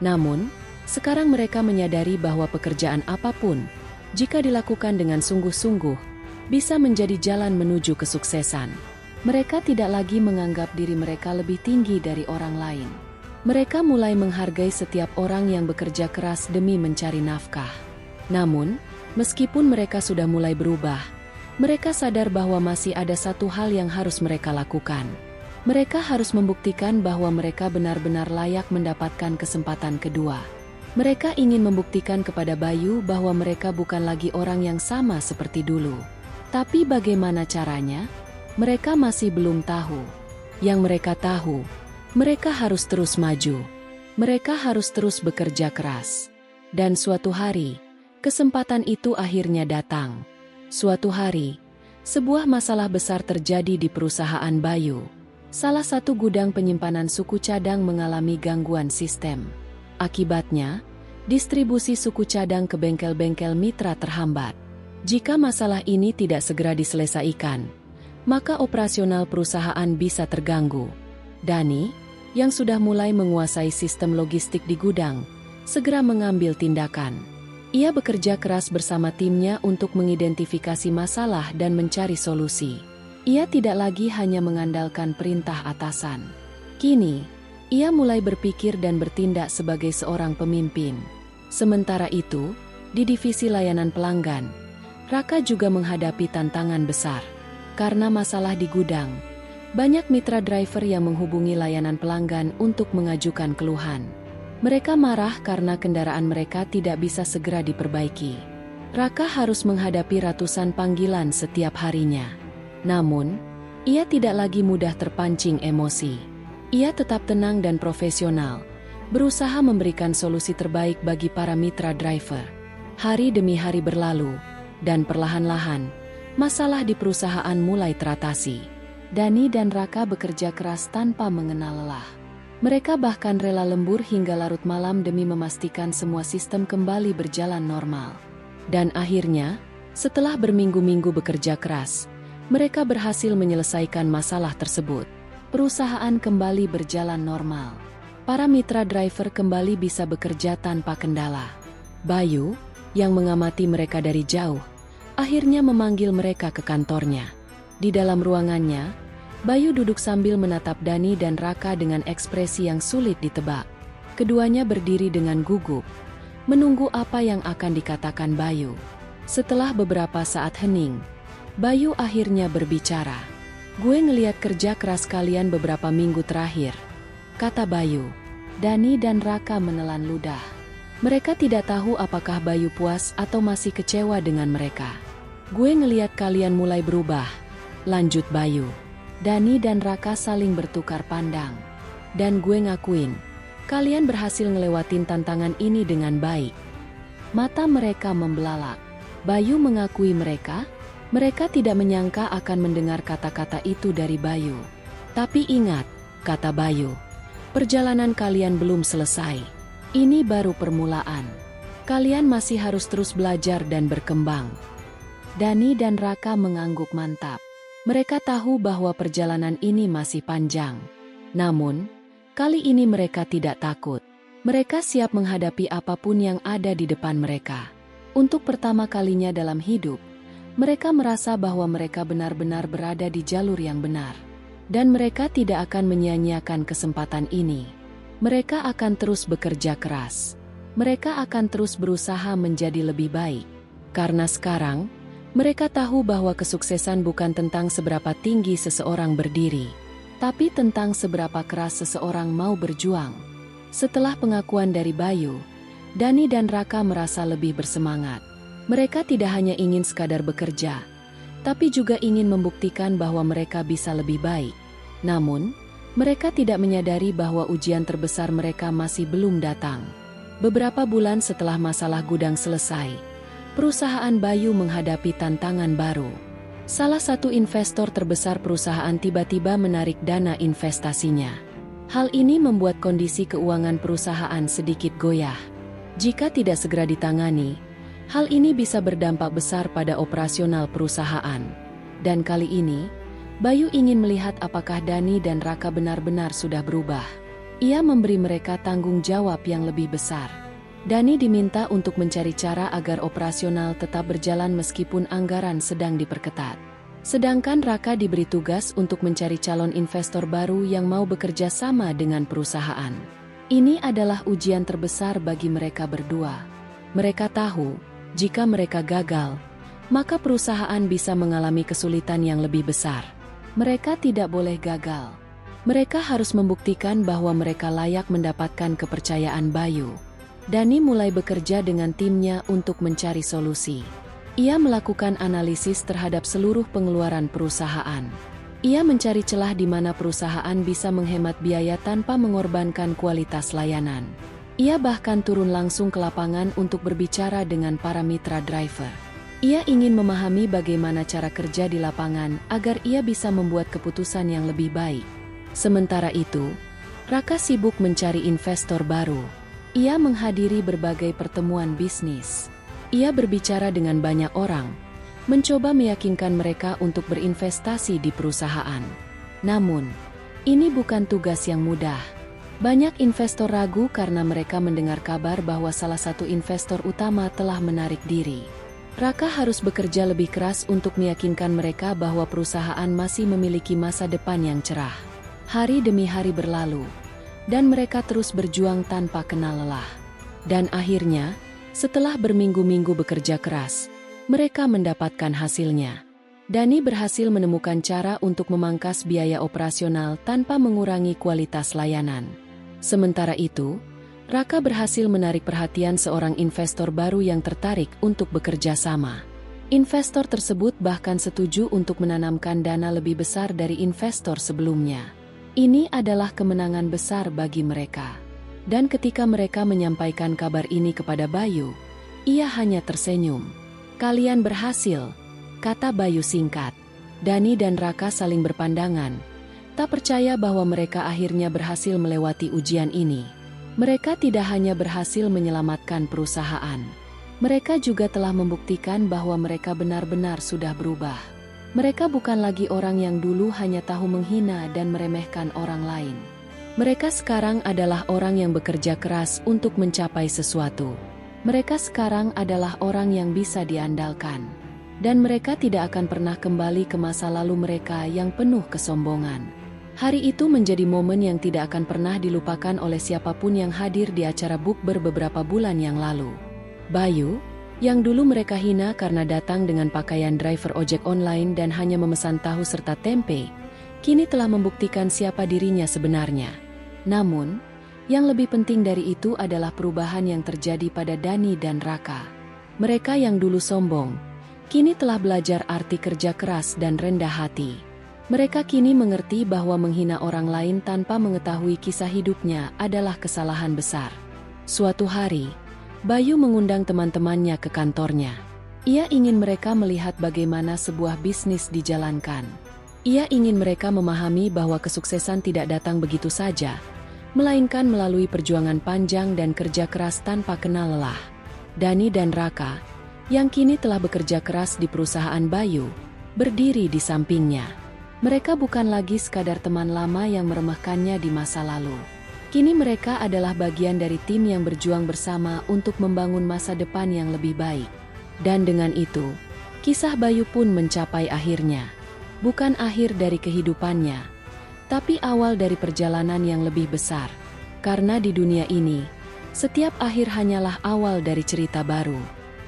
Namun, sekarang mereka menyadari bahwa pekerjaan apapun, jika dilakukan dengan sungguh-sungguh, bisa menjadi jalan menuju kesuksesan. Mereka tidak lagi menganggap diri mereka lebih tinggi dari orang lain. Mereka mulai menghargai setiap orang yang bekerja keras demi mencari nafkah. Namun, meskipun mereka sudah mulai berubah, mereka sadar bahwa masih ada satu hal yang harus mereka lakukan. Mereka harus membuktikan bahwa mereka benar-benar layak mendapatkan kesempatan kedua. Mereka ingin membuktikan kepada Bayu bahwa mereka bukan lagi orang yang sama seperti dulu. Tapi bagaimana caranya? Mereka masih belum tahu. Yang mereka tahu, mereka harus terus maju. Mereka harus terus bekerja keras. Dan suatu hari, kesempatan itu akhirnya datang. Suatu hari, sebuah masalah besar terjadi di perusahaan Bayu. Salah satu gudang penyimpanan suku cadang mengalami gangguan sistem. Akibatnya, distribusi suku cadang ke bengkel-bengkel mitra terhambat. Jika masalah ini tidak segera diselesaikan, maka operasional perusahaan bisa terganggu. Dani, yang sudah mulai menguasai sistem logistik di gudang, segera mengambil tindakan. Ia bekerja keras bersama timnya untuk mengidentifikasi masalah dan mencari solusi. Ia tidak lagi hanya mengandalkan perintah atasan. Kini, ia mulai berpikir dan bertindak sebagai seorang pemimpin. Sementara itu, di divisi layanan pelanggan, Raka juga menghadapi tantangan besar. Karena masalah di gudang, banyak mitra driver yang menghubungi layanan pelanggan untuk mengajukan keluhan. Mereka marah karena kendaraan mereka tidak bisa segera diperbaiki. Raka harus menghadapi ratusan panggilan setiap harinya. Namun, ia tidak lagi mudah terpancing emosi. Ia tetap tenang dan profesional, berusaha memberikan solusi terbaik bagi para mitra driver. Hari demi hari berlalu, dan perlahan-lahan, masalah di perusahaan mulai teratasi. Dani dan Raka bekerja keras tanpa mengenal lelah. Mereka bahkan rela lembur hingga larut malam demi memastikan semua sistem kembali berjalan normal. Dan akhirnya, setelah berminggu-minggu bekerja keras, mereka berhasil menyelesaikan masalah tersebut. Perusahaan kembali berjalan normal. Para mitra driver kembali bisa bekerja tanpa kendala. Bayu, yang mengamati mereka dari jauh, akhirnya memanggil mereka ke kantornya. Di dalam ruangannya, Bayu duduk sambil menatap Dani dan Raka dengan ekspresi yang sulit ditebak. Keduanya berdiri dengan gugup, menunggu apa yang akan dikatakan Bayu. Setelah beberapa saat hening, Bayu akhirnya berbicara. "Gue ngeliat kerja keras kalian beberapa minggu terakhir," kata Bayu. Dani dan Raka menelan ludah. Mereka tidak tahu apakah Bayu puas atau masih kecewa dengan mereka. "Gue ngeliat kalian mulai berubah," lanjut Bayu. Dani dan Raka saling bertukar pandang. "Dan gue ngakuin, kalian berhasil ngelewatin tantangan ini dengan baik." Mata mereka membelalak. Bayu mengakui mereka tidak menyangka akan mendengar kata-kata itu dari Bayu. "Tapi ingat," kata Bayu, "perjalanan kalian belum selesai. Ini baru permulaan. Kalian masih harus terus belajar dan berkembang." Dani dan Raka mengangguk mantap. Mereka tahu bahwa perjalanan ini masih panjang. Namun, kali ini mereka tidak takut. Mereka siap menghadapi apapun yang ada di depan mereka. Untuk pertama kalinya dalam hidup, mereka merasa bahwa mereka benar-benar berada di jalur yang benar. Dan mereka tidak akan menyia-nyiakan kesempatan ini. Mereka akan terus bekerja keras. Mereka akan terus berusaha menjadi lebih baik. Karena sekarang, mereka tahu bahwa kesuksesan bukan tentang seberapa tinggi seseorang berdiri, tapi tentang seberapa keras seseorang mau berjuang. Setelah pengakuan dari Bayu, Dani dan Raka merasa lebih bersemangat. Mereka tidak hanya ingin sekadar bekerja, tapi juga ingin membuktikan bahwa mereka bisa lebih baik. Namun, mereka tidak menyadari bahwa ujian terbesar mereka masih belum datang. Beberapa bulan setelah masalah gudang selesai, perusahaan Bayu menghadapi tantangan baru. Salah satu investor terbesar perusahaan tiba-tiba menarik dana investasinya. Hal ini membuat kondisi keuangan perusahaan sedikit goyah. Jika tidak segera ditangani, hal ini bisa berdampak besar pada operasional perusahaan. Dan kali ini, Bayu ingin melihat apakah Dani dan Raka benar-benar sudah berubah. Ia memberi mereka tanggung jawab yang lebih besar. Dani diminta untuk mencari cara agar operasional tetap berjalan meskipun anggaran sedang diperketat. Sedangkan Raka diberi tugas untuk mencari calon investor baru yang mau bekerja sama dengan perusahaan. Ini adalah ujian terbesar bagi mereka berdua. Mereka tahu, jika mereka gagal, maka perusahaan bisa mengalami kesulitan yang lebih besar. Mereka tidak boleh gagal. Mereka harus membuktikan bahwa mereka layak mendapatkan kepercayaan Bayu. Dani mulai bekerja dengan timnya untuk mencari solusi. Ia melakukan analisis terhadap seluruh pengeluaran perusahaan. Ia mencari celah di mana perusahaan bisa menghemat biaya tanpa mengorbankan kualitas layanan. Ia bahkan turun langsung ke lapangan untuk berbicara dengan para mitra driver. Ia ingin memahami bagaimana cara kerja di lapangan agar ia bisa membuat keputusan yang lebih baik. Sementara itu, Raka sibuk mencari investor baru. Ia menghadiri berbagai pertemuan bisnis. Ia berbicara dengan banyak orang, mencoba meyakinkan mereka untuk berinvestasi di perusahaan. Namun, ini bukan tugas yang mudah. Banyak investor ragu karena mereka mendengar kabar bahwa salah satu investor utama telah menarik diri. Raka harus bekerja lebih keras untuk meyakinkan mereka bahwa perusahaan masih memiliki masa depan yang cerah. Hari demi hari berlalu, dan mereka terus berjuang tanpa kenal lelah. Dan akhirnya, setelah berminggu-minggu bekerja keras, mereka mendapatkan hasilnya. Dani berhasil menemukan cara untuk memangkas biaya operasional tanpa mengurangi kualitas layanan. Sementara itu, Raka berhasil menarik perhatian seorang investor baru yang tertarik untuk bekerja sama. Investor tersebut bahkan setuju untuk menanamkan dana lebih besar dari investor sebelumnya. Ini adalah kemenangan besar bagi mereka. Dan ketika mereka menyampaikan kabar ini kepada Bayu, ia hanya tersenyum. "Kalian berhasil," kata Bayu singkat. Dani dan Raka saling berpandangan, tak percaya bahwa mereka akhirnya berhasil melewati ujian ini. Mereka tidak hanya berhasil menyelamatkan perusahaan, mereka juga telah membuktikan bahwa mereka benar-benar sudah berubah. Mereka bukan lagi orang yang dulu hanya tahu menghina dan meremehkan orang lain. Mereka sekarang adalah orang yang bekerja keras untuk mencapai sesuatu. Mereka sekarang adalah orang yang bisa diandalkan. Dan mereka tidak akan pernah kembali ke masa lalu mereka yang penuh kesombongan. Hari itu menjadi momen yang tidak akan pernah dilupakan oleh siapapun yang hadir di acara bukber beberapa bulan yang lalu. Bayu, yang dulu mereka hina karena datang dengan pakaian driver ojek online dan hanya memesan tahu serta tempe, kini telah membuktikan siapa dirinya sebenarnya. Namun, yang lebih penting dari itu adalah perubahan yang terjadi pada Dani dan Raka. Mereka yang dulu sombong, kini telah belajar arti kerja keras dan rendah hati. Mereka kini mengerti bahwa menghina orang lain tanpa mengetahui kisah hidupnya adalah kesalahan besar. Suatu hari, Bayu mengundang teman-temannya ke kantornya. Ia ingin mereka melihat bagaimana sebuah bisnis dijalankan. Ia ingin mereka memahami bahwa kesuksesan tidak datang begitu saja, melainkan melalui perjuangan panjang dan kerja keras tanpa kenal lelah. Dani dan Raka, yang kini telah bekerja keras di perusahaan Bayu, berdiri di sampingnya. Mereka bukan lagi sekadar teman lama yang meremehkannya di masa lalu. Kini mereka adalah bagian dari tim yang berjuang bersama untuk membangun masa depan yang lebih baik. Dan dengan itu, kisah Bayu pun mencapai akhirnya. Bukan akhir dari kehidupannya, tapi awal dari perjalanan yang lebih besar. Karena di dunia ini, setiap akhir hanyalah awal dari cerita baru.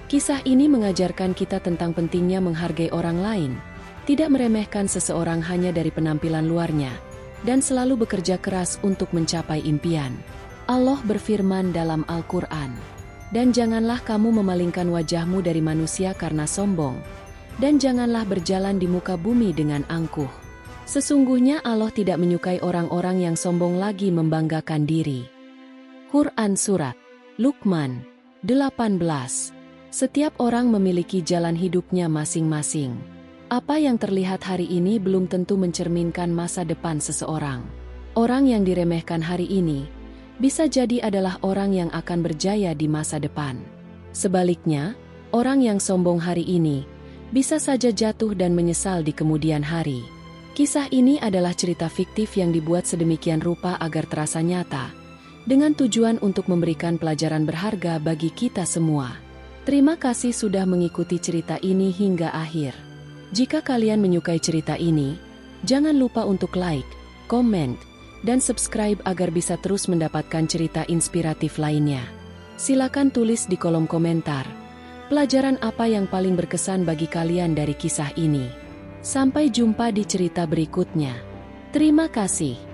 Kisah ini mengajarkan kita tentang pentingnya menghargai orang lain, tidak meremehkan seseorang hanya dari penampilan luarnya, dan selalu bekerja keras untuk mencapai impian. Allah berfirman dalam Al-Quran, "Dan janganlah kamu memalingkan wajahmu dari manusia karena sombong, dan janganlah berjalan di muka bumi dengan angkuh. Sesungguhnya Allah tidak menyukai orang-orang yang sombong lagi membanggakan diri." Quran Surat Luqman 18. Setiap orang memiliki jalan hidupnya masing-masing. Apa yang terlihat hari ini belum tentu mencerminkan masa depan seseorang. Orang yang diremehkan hari ini bisa jadi adalah orang yang akan berjaya di masa depan. Sebaliknya, orang yang sombong hari ini bisa saja jatuh dan menyesal di kemudian hari. Kisah ini adalah cerita fiktif yang dibuat sedemikian rupa agar terasa nyata, dengan tujuan untuk memberikan pelajaran berharga bagi kita semua. Terima kasih sudah mengikuti cerita ini hingga akhir. Jika kalian menyukai cerita ini, jangan lupa untuk like, komen, dan subscribe agar bisa terus mendapatkan cerita inspiratif lainnya. Silakan tulis di kolom komentar, pelajaran apa yang paling berkesan bagi kalian dari kisah ini. Sampai jumpa di cerita berikutnya. Terima kasih.